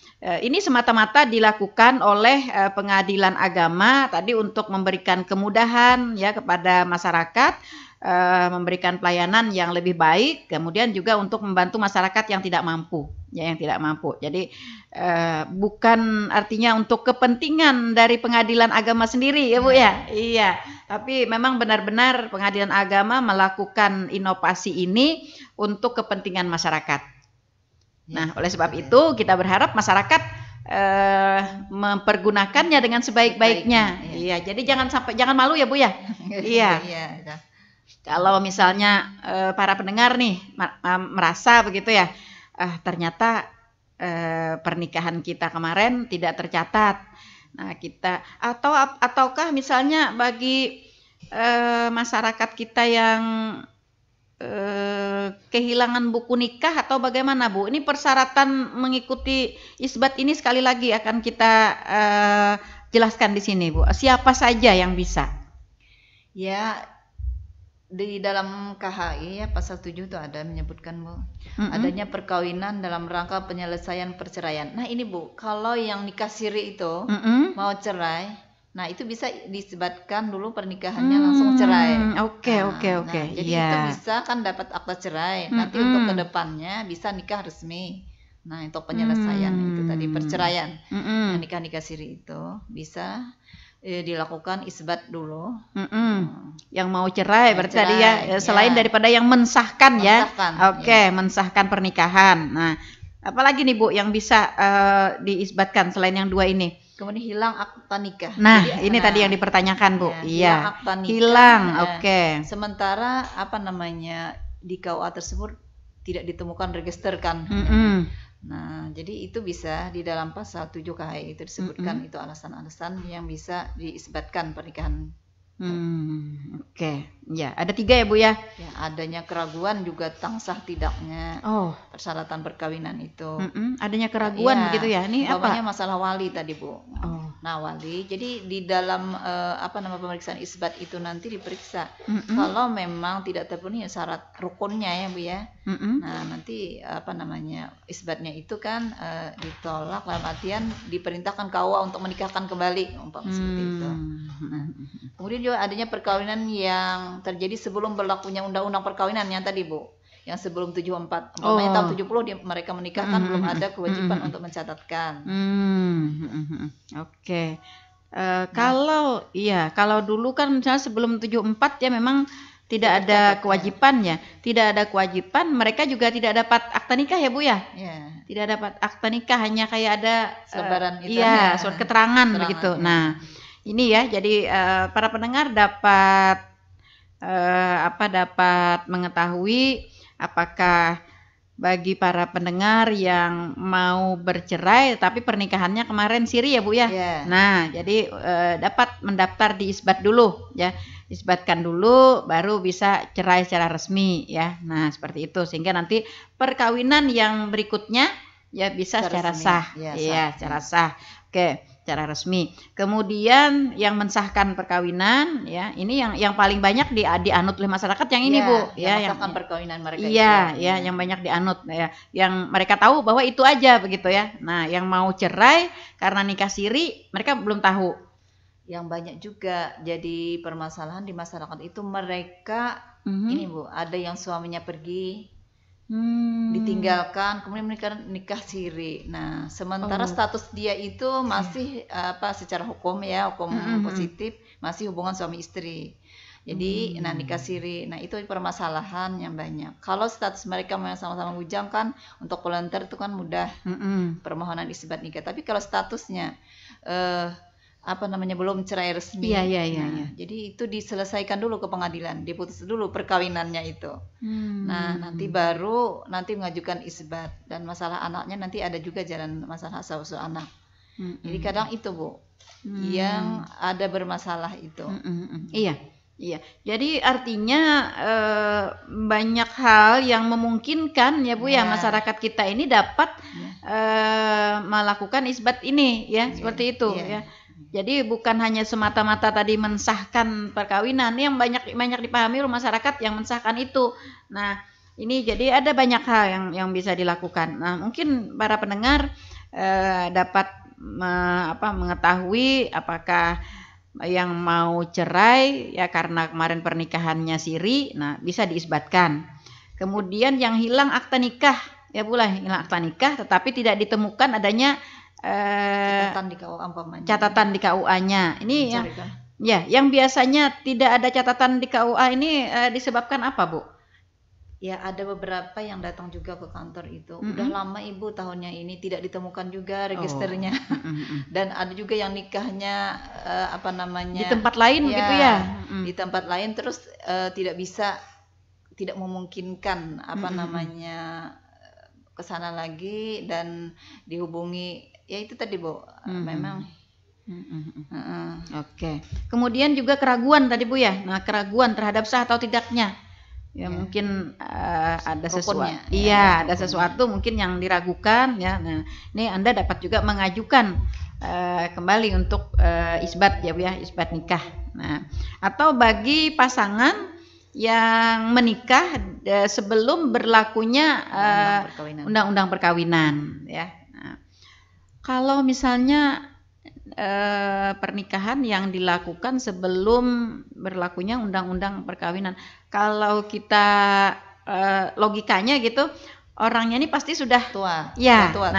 ini semata-mata dilakukan oleh Pengadilan Agama tadi untuk memberikan kemudahan ya kepada masyarakat, memberikan pelayanan yang lebih baik, kemudian juga untuk membantu masyarakat yang tidak mampu. Jadi bukan artinya untuk kepentingan dari Pengadilan Agama sendiri ya Bu ya. Iya, tapi memang benar-benar Pengadilan Agama melakukan inovasi ini untuk kepentingan masyarakat. Nah, oleh sebab itu kita berharap masyarakat mempergunakannya dengan sebaik-baiknya. Iya, jadi jangan malu ya Bu ya. Iya. Kalau misalnya para pendengar nih merasa begitu ya, ternyata pernikahan kita kemarin tidak tercatat. Nah, ataukah misalnya bagi masyarakat kita yang kehilangan buku nikah atau bagaimana, Bu? Ini persyaratan mengikuti isbat ini sekali lagi akan kita jelaskan di sini, Bu. Siapa saja yang bisa? Ya, di dalam KHI ya pasal 7 itu ada menyebutkan, Bu, adanya perkawinan dalam rangka penyelesaian perceraian. Nah, ini, Bu, kalau yang nikah siri itu mau cerai, nah itu bisa disebutkan dulu pernikahannya langsung cerai. Oke. Jadi itu bisa kan dapat akta cerai. Nanti untuk kedepannya bisa nikah resmi. Nah, untuk penyelesaian itu tadi perceraian. Nah, nikah siri itu bisa dilakukan isbat dulu. Yang mau cerai berarti tadi ya, selain daripada yang mensahkan ya. Oke, mensahkan pernikahan. Nah, apalagi nih, Bu, yang bisa diisbatkan selain yang dua ini? Kemudian hilang akta nikah. Nah, ini tadi yang dipertanyakan, Bu. Hilang akta nikah. Hilang, oke. Sementara di KUA tersebut tidak ditemukan registerkan. Nah, jadi itu bisa di dalam pasal 7 KHI itu disebutkan itu alasan-alasan yang bisa diisbatkan pernikahan. Oke. Ya, ada 3 ya, Bu ya? Ya, adanya keraguan juga tangsah tidaknya persyaratan perkawinan itu. Adanya keraguan begitu ya? Ini apa? Masalah wali tadi, Bu. Nah, wali. Jadi di dalam pemeriksaan isbat itu nanti diperiksa kalau memang tidak terpenuhi syarat rukunnya ya, Bu ya. Nah, nanti isbatnya itu kan ditolak dalam artian diperintahkan KUA untuk menikahkan kembali, umpama seperti itu. Nah, kemudian juga adanya perkawinan yang terjadi sebelum berlakunya undang-undang perkawinan yang tadi, Bu, yang sebelum 74. Umpamanya tahun 70 mereka menikahkan belum ada kewajiban untuk mencatatkan. Oke. Kalau dulu kan misalnya sebelum 74 ya memang tidak ada kewajibannya. Tidak ada kewajiban, mereka juga tidak dapat akta nikah ya, Bu ya? Tidak dapat akta nikah, hanya kayak ada surat keterangan begitu. Nah, ini ya, jadi para pendengar dapat mengetahui apakah bagi para pendengar yang mau bercerai tapi pernikahannya kemarin siri ya, Bu ya. Nah, jadi dapat mendaftar di isbat dulu ya. Isbatkan dulu baru bisa cerai secara resmi ya. Nah, seperti itu sehingga nanti perkawinan yang berikutnya ya bisa secara sah. Secara sah. Oke, secara resmi. Kemudian yang mensahkan perkawinan ya, ini yang paling banyak dianut oleh masyarakat yang ini, Bu, yang mensahkan perkawinan mereka. Yang banyak dianut ya, yang mereka tahu bahwa itu aja begitu ya. Nah, yang mau cerai karena nikah siri mereka belum tahu. Yang banyak juga jadi permasalahan di masyarakat itu mereka ini, Bu, ada yang suaminya pergi ditinggalkan, kemudian mereka nikah siri. Nah, sementara status dia itu masih secara hukum positif masih hubungan suami istri. Jadi nikah siri. Nah, itu permasalahan yang banyak. Kalau status mereka memang sama-sama bujang kan untuk volunteer itu kan mudah permohonan isbat nikah. Tapi kalau statusnya belum cerai resmi. Jadi itu diselesaikan dulu ke pengadilan, diputus dulu perkawinannya itu. Nah, nanti mengajukan isbat, dan masalah anaknya nanti ada juga jalan masalah asal-usul anak. Jadi kadang itu, Bu, yang ada bermasalah itu. Iya. Jadi artinya banyak hal yang memungkinkan ya, Bu ya, masyarakat kita ini dapat melakukan isbat ini ya, seperti itu ya. Jadi bukan hanya semata-mata tadi mensahkan perkawinan, yang banyak dipahami oleh masyarakat yang mensahkan itu. Nah, ini jadi ada banyak hal yang bisa dilakukan. Nah, mungkin para pendengar dapat mengetahui apakah yang mau cerai ya karena kemarin pernikahannya siri, nah bisa diisbatkan. Kemudian yang hilang akta nikah, ya boleh hilang akta nikah, tetapi tidak ditemukan adanya catatan di KUA-nya. Ini yang biasanya tidak ada catatan di KUA ini disebabkan apa, Bu? Ya, ada beberapa yang datang juga ke kantor itu. Udah lama Ibu tahunnya ini tidak ditemukan juga registernya. Dan ada juga yang nikahnya di tempat lain gitu ya. Di tempat lain terus tidak memungkinkan ke sana lagi dan dihubungi, ya itu tadi Bu, memang. Oke. Kemudian juga keraguan tadi Bu ya. Nah, keraguan terhadap sah atau tidaknya. Ya, mungkin ada sesuatu. Iya, ada sesuatu mungkin yang diragukan ya. Nah, ini Anda dapat juga mengajukan kembali untuk isbat ya Bu ya, isbat nikah. Nah, atau bagi pasangan yang menikah sebelum berlakunya undang-undang perkawinan ya. Nah, kalau misalnya pernikahan yang dilakukan sebelum berlakunya undang-undang perkawinan, kalau kita logikanya gitu, orangnya ini pasti sudah tua, ya, tua,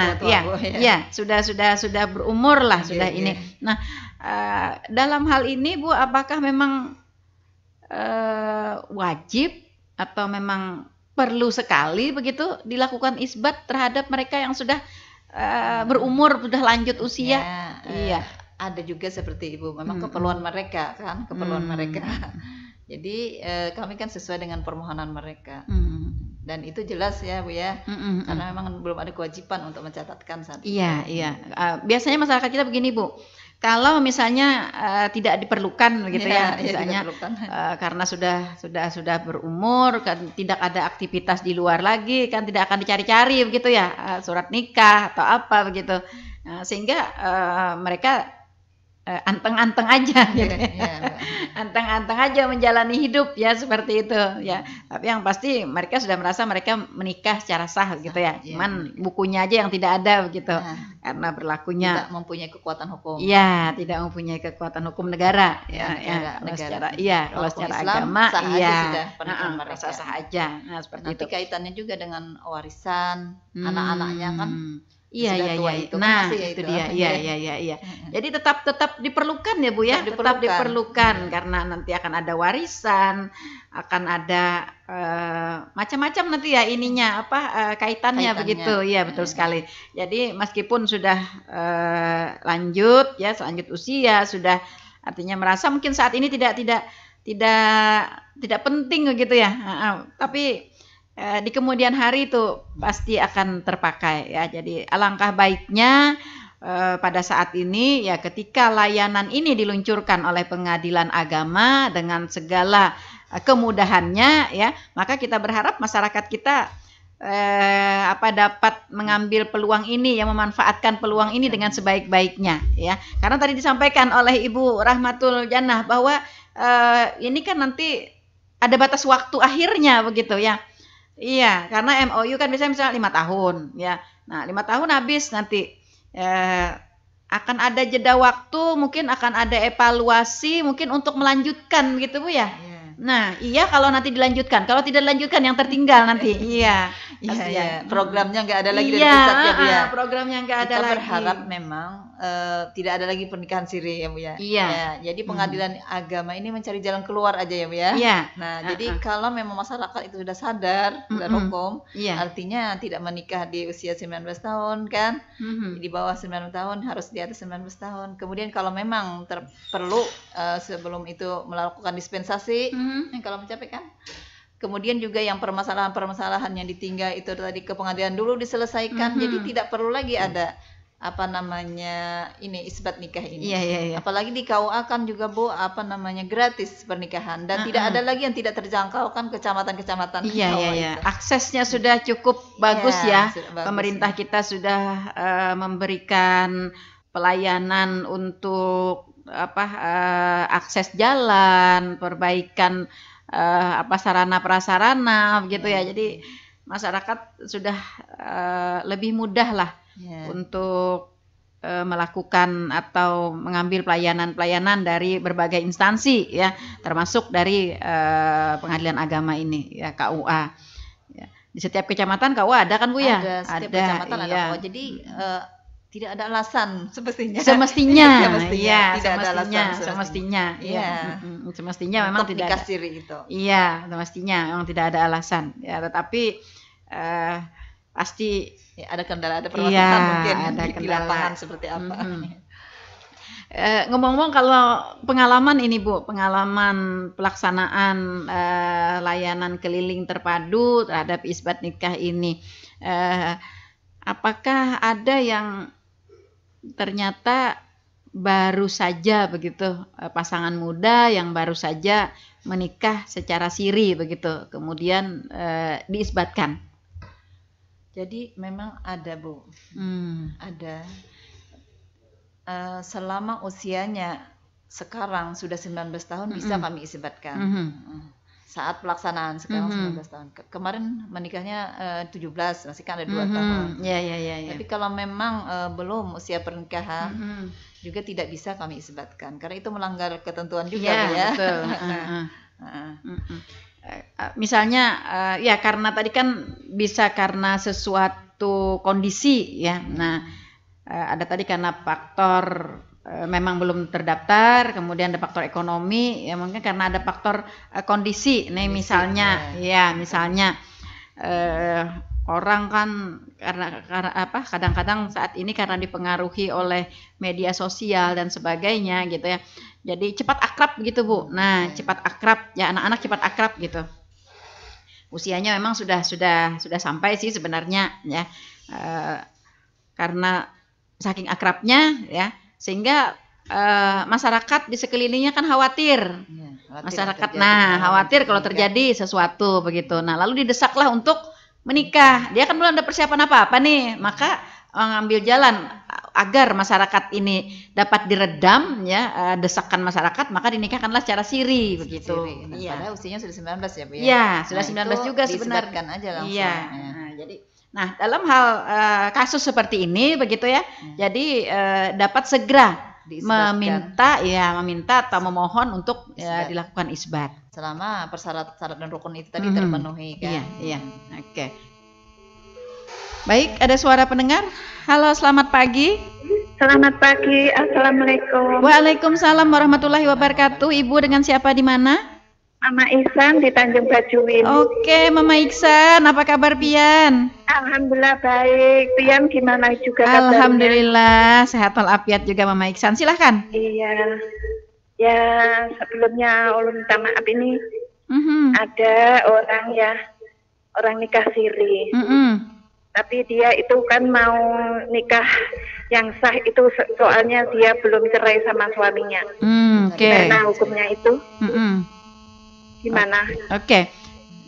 sudah berumur lah, sudah ini. Nah, dalam hal ini Bu, apakah memang wajib atau memang perlu sekali begitu dilakukan isbat terhadap mereka yang sudah berumur, sudah lanjut usia? Iya. Ada juga seperti Ibu, memang keperluan mereka kan, keperluan mereka. Jadi kami kan sesuai dengan permohonan mereka. Dan itu jelas ya Bu ya, karena memang belum ada kewajiban untuk mencatatkan saat itu. Iya. Biasanya masyarakat kita begini Bu, kalau misalnya tidak diperlukan begitu ya, misalnya karena sudah berumur, kan tidak ada aktivitas di luar lagi, kan tidak akan dicari-cari begitu ya, surat nikah atau apa begitu, sehingga mereka anteng-anteng aja gitu. Anteng-anteng aja menjalani hidup ya, seperti itu ya. Tapi yang pasti mereka sudah merasa mereka menikah secara sah gitu ya. Cuman bukunya aja yang tidak ada begitu. Karena berlakunya tidak mempunyai kekuatan hukum. Iya, tidak mempunyai kekuatan hukum negara ya. Kalau secara Islam, agama sah aja sudah pernikahan mereka. Sah aja. Nah, seperti nanti itu. Kaitannya juga dengan warisan anak-anaknya kan. Iya. Itu nah, kan itu dia. Iya. Jadi tetap diperlukan ya Bu ya, tetap diperlukan karena nanti akan ada warisan, akan ada macam-macam nanti ya ininya kaitannya begitu. Iya, betul sekali. Jadi meskipun sudah lanjut usia, sudah artinya merasa mungkin saat ini tidak penting begitu ya. Tapi di kemudian hari itu pasti akan terpakai ya. Jadi alangkah baiknya pada saat ini ya, ketika layanan ini diluncurkan oleh Pengadilan Agama dengan segala kemudahannya ya, maka kita berharap masyarakat kita dapat mengambil peluang ini, yang memanfaatkan peluang ini dengan sebaik-baiknya ya. Karena tadi disampaikan oleh Ibu Rahmatul Jannah bahwa ini kan nanti ada batas waktu akhirnya begitu ya. Iya, karena MOU kan biasanya 5 tahun ya. Nah, 5 tahun habis nanti akan ada jeda waktu, mungkin akan ada evaluasi mungkin untuk melanjutkan gitu Bu ya. Nah, iya kalau nanti dilanjutkan. Kalau tidak dilanjutkan yang tertinggal nanti. Iya. Programnya nggak ada lagi dari pusat ya Bu ya. Programnya nggak ada lagi. Kita berharap memang tidak ada lagi pernikahan siri ya Bu ya. Iya. Jadi Pengadilan Agama ini mencari jalan keluar aja ya Bu ya. Iya. Nah, jadi kalau memang masyarakat itu sudah sadar dan hukum, artinya tidak menikah di usia 19 tahun kan. Di bawah 19 tahun, harus di atas 19 tahun. Kemudian kalau memang perlu sebelum itu melakukan dispensasi, kalau mencapai kan. Kemudian juga yang permasalahan-permasalahan yang ditinggal itu tadi ke pengadilan dulu diselesaikan. Jadi tidak perlu lagi ada isbat nikah ini. Iya. Apalagi di KUA kan juga Bu gratis pernikahan dan tidak ada lagi yang tidak terjangkau kan kecamatan-kecamatan. Iya. Aksesnya sudah cukup bagus ya. Pemerintah kita sudah memberikan pelayanan untuk akses jalan, perbaikan sarana prasarana begitu ya. Jadi masyarakat sudah lebih mudah lah untuk melakukan atau mengambil pelayanan dari berbagai instansi ya, termasuk dari Pengadilan Agama ini ya, KUA. Ya. Di setiap kecamatan KUA ada kan Bu ya? Ada, setiap kecamatan ada KUA. Jadi tidak ada alasan semestinya memang tidak ada siri itu. Iya, semestinya memang tidak ada alasan ya, tetapi pasti ada kendala, ada permasalahan mungkin ada di lapangan seperti apa. Ngomong-ngomong kalau pengalaman ini Bu, pengalaman pelaksanaan layanan keliling terpadu terhadap isbat nikah ini, Apakah ada yang ternyata baru saja begitu, pasangan muda yang baru saja menikah secara siri begitu, kemudian diisbatkan? Jadi memang ada, Bu. Ada. Selama usianya sekarang sudah 19 tahun bisa kami isbatkan. Saat pelaksanaan sekarang 19 tahun. Kemarin menikahnya 17, masih kan ada 2 tahun. Ya. Tapi kalau memang belum usia pernikahan juga tidak bisa kami isbatkan karena itu melanggar ketentuan juga ya. Betul. Misalnya ya karena tadi kan bisa karena sesuatu kondisi ya. Nah, ada tadi karena faktor memang belum terdaftar, kemudian ada faktor ekonomi, ya mungkin karena ada faktor kondisi. Nih misalnya, misalnya orang kan karena apa? Kadang-kadang saat ini karena dipengaruhi oleh media sosial dan sebagainya gitu ya. Jadi cepat akrab gitu, Bu. Nah, cepat akrab ya, anak-anak cepat akrab gitu. Usianya memang sudah sampai sih sebenarnya ya. Karena saking akrabnya ya, sehingga masyarakat di sekelilingnya kan khawatir. Masyarakat khawatir kalau terjadi sesuatu begitu. Nah, lalu didesaklah untuk menikah. Dia kan belum ada persiapan apa-apa nih, maka mengambil jalan agar masyarakat ini dapat diredam ya, desakan masyarakat, maka dinikahkanlah secara siri begitu. Padahal usianya sudah 19 ya, Bu ya. Iya, sudah 19 juga sebenarnya. Aja langsung. Iya. Nah, dalam hal kasus seperti ini begitu ya. Jadi dapat segera meminta atau memohon untuk dilakukan isbat. Selama persyarat-syarat dan rukun itu tadi terpenuhi kan. Iya. Oke. Baik, ada suara pendengar. Halo, selamat pagi. Selamat pagi. Assalamualaikum. Waalaikumsalam warahmatullahi wabarakatuh. Ibu dengan siapa di mana? Mama Ihsan di Tanjung Bajuwin. Oke, Mama Ihsan, apa kabar Pian? Alhamdulillah baik. Pian gimana juga kabarnya? Alhamdulillah, sehat walafiat juga Mama Ihsan. Silahkan. Iya. Ya, sebelumnya ulun minta maaf ini. Ada orang nikah siri. Tapi dia itu kan mau nikah yang sah itu soalnya dia belum cerai sama suaminya. Karena hukumnya itu. Gimana? Oke.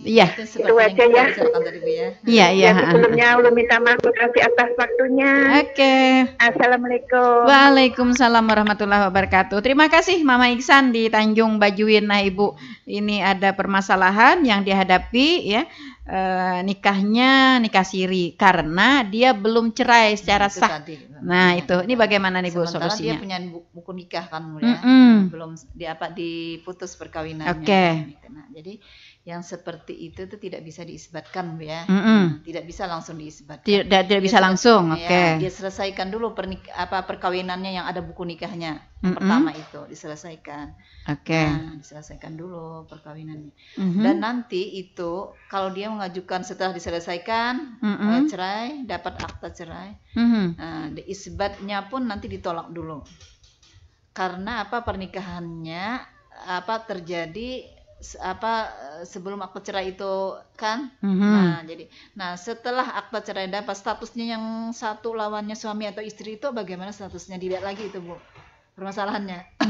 Iya. Itu aja ya. Iya. Sebelumnya ulun minta maaf kasih atas waktunya. Oke. Assalamualaikum. Waalaikumsalam warahmatullahi wabarakatuh. Terima kasih Mama Ihsan di Tanjung Bajuwin. Nah, Ibu, ini ada permasalahan yang dihadapi ya. Nikah siri karena dia belum cerai secara sah. Nah, itu. Ini bagaimana nih Bu solusinya? Dia punya buku nikah kan ya. Belum diputus perkawinannya. Oke. Nah, jadi yang seperti itu tuh tidak bisa diisbatkan ya. Tidak bisa langsung diisbatkan. Tidak bisa langsung. Oke. Dia selesaikan dulu perkawinannya yang ada buku nikahnya. Pertama itu diselesaikan. Oke. Nah, diselesaikan dulu perkawinannya. Dan nanti itu kalau dia mengajukan setelah diselesaikan cerai, dapat akta cerai. Nah, isbatnya pun nanti ditolak dulu. Karena pernikahannya terjadi sebelum akta cerai itu kan. Nah, setelah akta cerai dapat statusnya yang satu lawannya suami atau istri itu bagaimana statusnya, dilihat lagi itu Bu permasalahannya.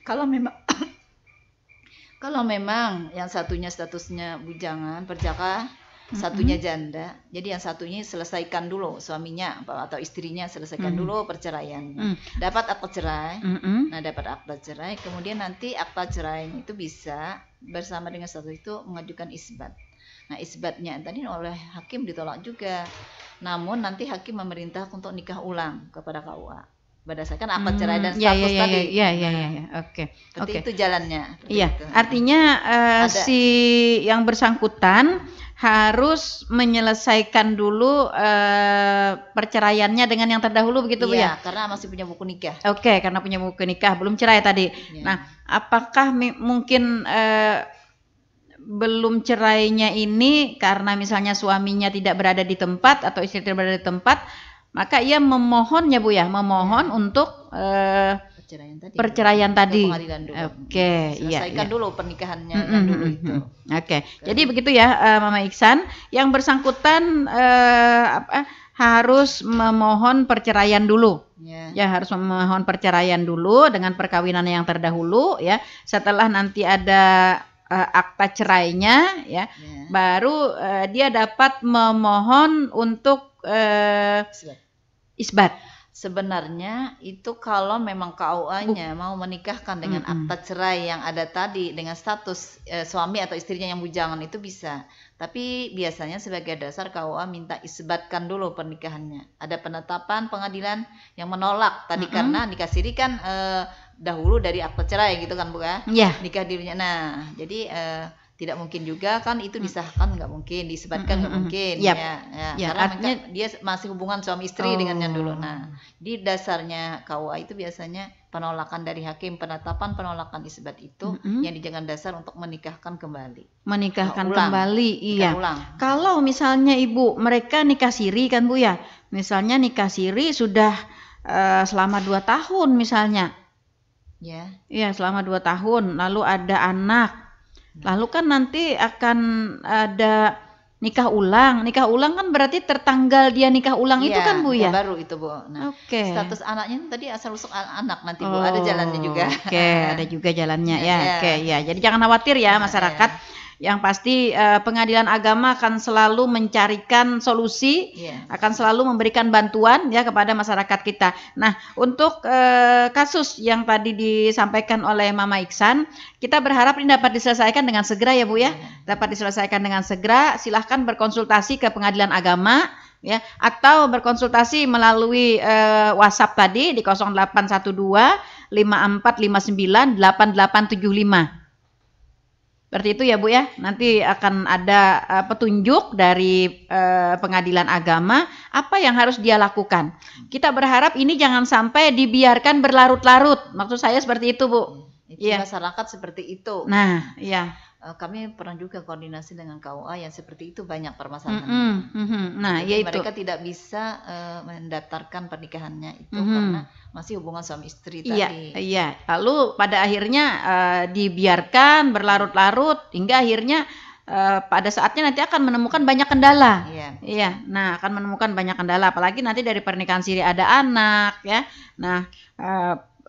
Kalau memang yang satunya statusnya bujangan perjaka, satunya janda, jadi yang satunya selesaikan dulu suaminya atau istrinya selesaikan dulu perceraiannya. Dapat akta cerai. Nah, dapat akta cerai, kemudian nanti akta cerainya itu bisa bersama dengan satu itu mengajukan isbat. Nah, isbatnya tadi oleh hakim ditolak juga. Namun nanti hakim memerintah untuk nikah ulang kepada KUA berdasarkan akta cerai dan status tadi. Oke. Itu jalannya. Iya. Artinya si yang bersangkutan harus menyelesaikan dulu perceraiannya dengan yang terdahulu begitu Bu ya? Karena masih punya buku nikah. Oke, karena punya buku nikah, belum cerai tadi. Nah, apakah mungkin belum cerainya ini karena misalnya suaminya tidak berada di tempat atau istri tidak berada di tempat, maka ia memohonnya Bu ya, memohon untuk perceraian tadi. Pengadilan dulu. Oke, selesaikan dulu pernikahannya dulu itu. Oke. Jadi begitu ya, Mama Iksan, yang bersangkutan harus memohon perceraian dulu. Ya, harus memohon perceraian dulu dengan perkawinan yang terdahulu ya. Setelah nanti ada akta cerainya ya, baru dia dapat memohon untuk isbat. Sebenarnya itu kalau memang KUA-nya mau menikahkan dengan akta cerai yang ada tadi dengan status suami atau istrinya yang bujangan itu bisa. Tapi biasanya sebagai dasar KUA minta isbatkan dulu pernikahannya. Ada penetapan pengadilan yang menolak tadi karena nikah siri kan dahulu dari akta cerai gitu kan Bu ya? Nikah dirinya. Nah, jadi tidak mungkin juga kan itu disahkan, nggak mungkin, disebutkan nggak mungkin karena artinya dia masih hubungan suami istri dengan yang dulu. Nah, di dasarnya KUA itu biasanya penolakan dari hakim, penetapan penolakan isbat itu yang dijadikan dasar untuk menikahkan kembali. Kalau misalnya Ibu mereka nikah siri kan Bu ya, misalnya nikah siri sudah selama 2 tahun misalnya, selama 2 tahun, lalu ada anak. Lalu kan nanti akan ada nikah ulang. Nikah ulang kan berarti tertanggal dia nikah ulang itu kan Bu ya? Baru itu Bu. Nah, status anaknya tadi asal usul anak nanti Bu, ada jalannya juga. Ada juga jalannya ya. Jadi jangan khawatir ya masyarakat. Yang pasti pengadilan agama akan selalu mencarikan solusi, akan selalu memberikan bantuan ya kepada masyarakat kita. Nah, untuk kasus yang tadi disampaikan oleh Mama Iksan, kita berharap ini dapat diselesaikan dengan segera ya Bu ya. Dapat diselesaikan dengan segera. Silahkan berkonsultasi ke pengadilan agama ya, atau berkonsultasi melalui WhatsApp tadi di 0812 5459 8875. Seperti itu ya Bu ya. Nanti akan ada petunjuk dari pengadilan agama apa yang harus dia lakukan. Kita berharap ini jangan sampai dibiarkan berlarut-larut. Maksud saya seperti itu Bu. Masyarakat seperti itu. Nah, kami pernah juga koordinasi dengan KUA yang seperti itu, banyak permasalahan. Nah, mereka tidak bisa mendaftarkan pernikahannya itu karena masih hubungan suami istri tadi. Lalu pada akhirnya dibiarkan berlarut-larut hingga akhirnya pada saatnya nanti akan menemukan banyak kendala. Nah, akan menemukan banyak kendala, apalagi nanti dari pernikahan siri ada anak ya. Nah,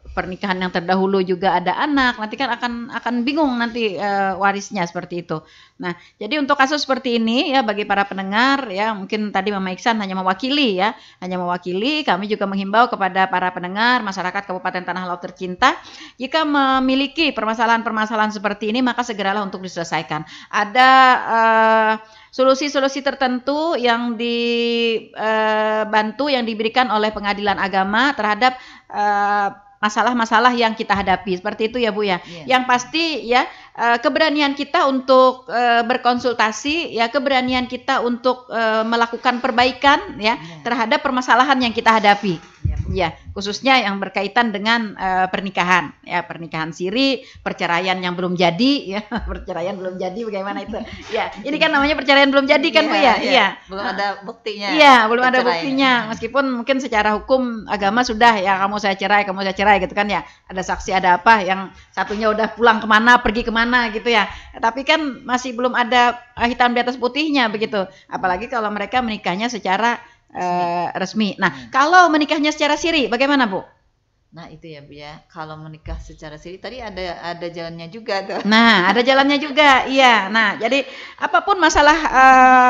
pernikahan yang terdahulu juga ada anak, nanti kan akan bingung nanti warisnya seperti itu. Nah, jadi untuk kasus seperti ini ya, bagi para pendengar ya, mungkin tadi Mama Iksan hanya mewakili ya, kami juga menghimbau kepada para pendengar masyarakat Kabupaten Tanah Laut tercinta, jika memiliki permasalahan-permasalahan seperti ini maka segeralah untuk diselesaikan. Ada solusi-solusi tertentu yang dibantu, yang diberikan oleh pengadilan agama terhadap masalah-masalah yang kita hadapi, seperti itu ya Bu ya. Yang pasti ya, keberanian kita untuk berkonsultasi ya, keberanian kita untuk melakukan perbaikan ya terhadap permasalahan yang kita hadapi. Khususnya yang berkaitan dengan pernikahan ya, pernikahan siri, perceraian yang belum jadi ya, perceraian belum jadi bagaimana itu? Ya, ini kan namanya perceraian belum jadi kan Bu ya? Belum ada buktinya. Belum ada buktinya. Meskipun mungkin secara hukum agama sudah ya, kamu saya cerai gitu kan ya. Ada saksi, ada apa, yang satunya udah pulang kemana, pergi kemana gitu ya. Tapi kan masih belum ada hitam di atas putihnya begitu. Apalagi kalau mereka menikahnya secara resmi. Nah, kalau menikahnya secara siri bagaimana Bu? Nah, itu ya Bu ya. Kalau menikah secara siri tadi ada jalannya juga tuh. Nah, ada jalannya juga. Iya. Nah, jadi apapun masalah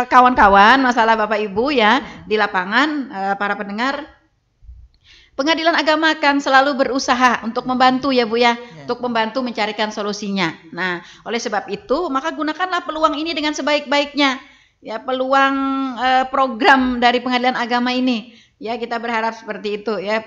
kawan-kawan, masalah Bapak Ibu ya di lapangan, para pendengar, pengadilan agama akan selalu berusaha untuk membantu ya Bu ya, untuk membantu mencarikan solusinya. Nah, oleh sebab itu maka gunakanlah peluang ini dengan sebaik-baiknya. Ya, peluang program dari pengadilan agama ini ya, kita berharap seperti itu ya,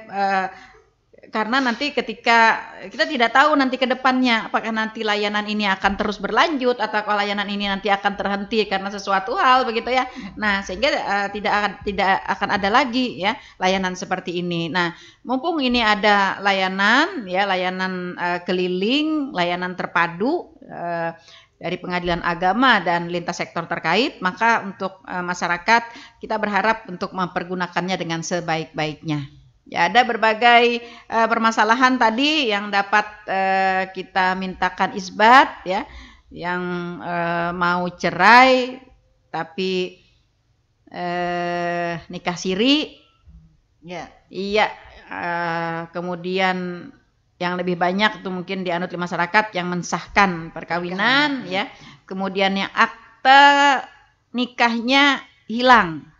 karena nanti ketika kita tidak tahu nanti ke depannya apakah nanti layanan ini akan terus berlanjut atau kalau layanan ini nanti akan terhenti karena sesuatu hal begitu ya. Nah, sehingga tidak akan ada lagi ya layanan seperti ini. Nah, mumpung ini ada layanan ya, layanan keliling, layanan terpadu dari pengadilan agama dan lintas sektor terkait, maka untuk masyarakat kita berharap untuk mempergunakannya dengan sebaik-baiknya. Ya, ada berbagai permasalahan tadi yang dapat kita mintakan isbat ya, yang mau cerai tapi nikah siri, Ya. iya, kemudian yang lebih banyak itu mungkin dianut di masyarakat yang mensahkan perkawinan ya, kemudian yang akte nikahnya hilang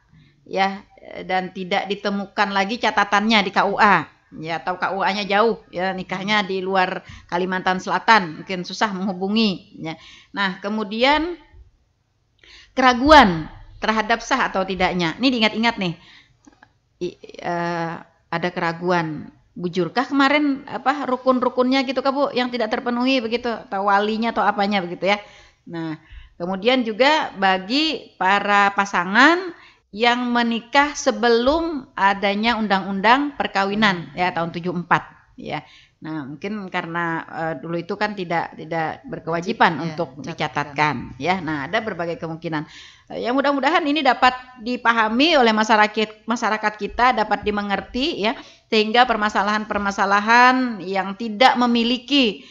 ya, dan tidak ditemukan lagi catatannya di KUA ya, atau KUA-nya jauh ya, nikahnya di luar Kalimantan Selatan, mungkin susah menghubungi ya. Nah, kemudian keraguan terhadap sah atau tidaknya. Ini diingat-ingat nih. Ada keraguan. Bujurkah kemarin apa rukun-rukunnya gitu Kak Bu yang tidak terpenuhi begitu, atau walinya atau apanya begitu ya. Nah, kemudian juga bagi para pasangan yang menikah sebelum adanya undang-undang perkawinan ya tahun 74 ya. Nah, mungkin karena dulu itu kan tidak berkewajiban untuk dicatatkan ya. Nah, ada berbagai kemungkinan. Yang mudah-mudahan ini dapat dipahami oleh masyarakat kita, dapat dimengerti ya, sehingga permasalahan-permasalahan yang tidak memiliki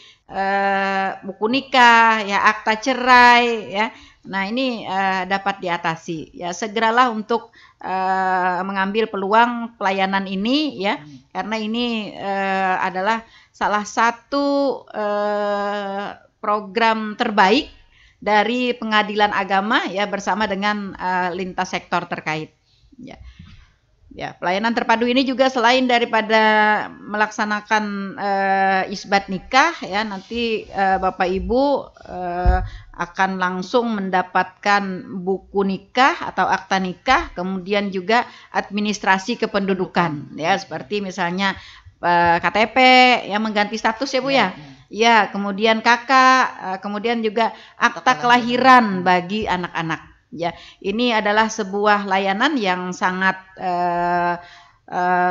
buku nikah ya, akta cerai ya. Nah, ini dapat diatasi ya. Segeralah untuk mengambil peluang pelayanan ini ya, karena ini adalah salah satu program terbaik dari Pengadilan Agama ya, bersama dengan lintas sektor terkait ya. Ya, pelayanan terpadu ini juga selain daripada melaksanakan isbat nikah ya, nanti Bapak Ibu akan langsung mendapatkan buku nikah atau akta nikah, kemudian juga administrasi kependudukan ya, seperti misalnya KTP yang mengganti status ya Bu ya. Ya, kemudian KK, kemudian juga akta kelahiran bagi anak-anak. Ya, ini adalah sebuah layanan yang sangat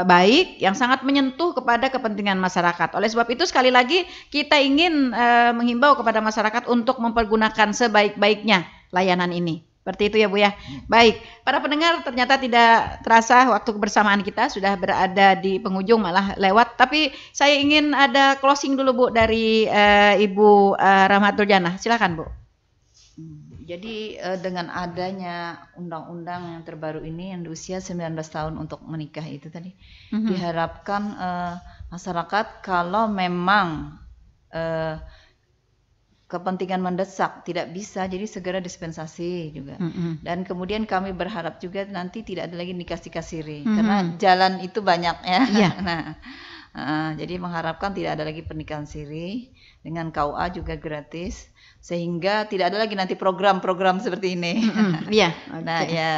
baik, yang sangat menyentuh kepada kepentingan masyarakat. Oleh sebab itu sekali lagi kita ingin menghimbau kepada masyarakat untuk mempergunakan sebaik-baiknya layanan ini. Seperti itu ya Bu ya. Baik, para pendengar, ternyata tidak terasa waktu kebersamaan kita sudah berada di penghujung, malah lewat. Tapi saya ingin ada closing dulu Bu dari Ibu Rahmatul Janah. Silakan Bu. Jadi dengan adanya undang-undang yang terbaru ini yang di usia 19 tahun untuk menikah itu tadi, diharapkan masyarakat kalau memang kepentingan mendesak tidak bisa, jadi segera dispensasi juga. Dan kemudian kami berharap juga nanti tidak ada lagi nikah siri, karena jalan itu banyak ya. Nah, jadi mengharapkan tidak ada lagi pernikahan siri, dengan KUA juga gratis, sehingga tidak ada lagi nanti program-program seperti ini. Iya. Nah ya,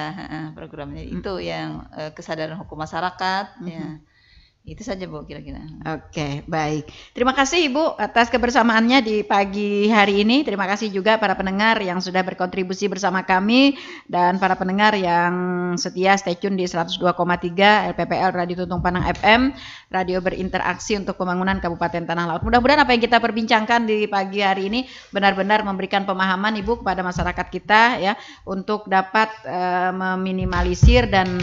programnya itu yang kesadaran hukum masyarakat ya. Itu saja Bu kira-kira. Oke, baik. Terima kasih Ibu atas kebersamaannya di pagi hari ini. Terima kasih juga para pendengar yang sudah berkontribusi bersama kami, dan para pendengar yang setia stay tune di 102,3 LPPL Radio Tuntung Panang FM, radio berinteraksi untuk pembangunan Kabupaten Tanah Laut. Mudah-mudahan apa yang kita perbincangkan di pagi hari ini benar-benar memberikan pemahaman Ibu kepada masyarakat kita ya, untuk dapat meminimalisir dan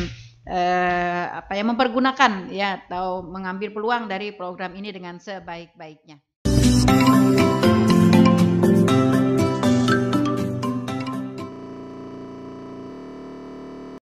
mempergunakan ya, atau mengambil peluang dari program ini dengan sebaik-baiknya.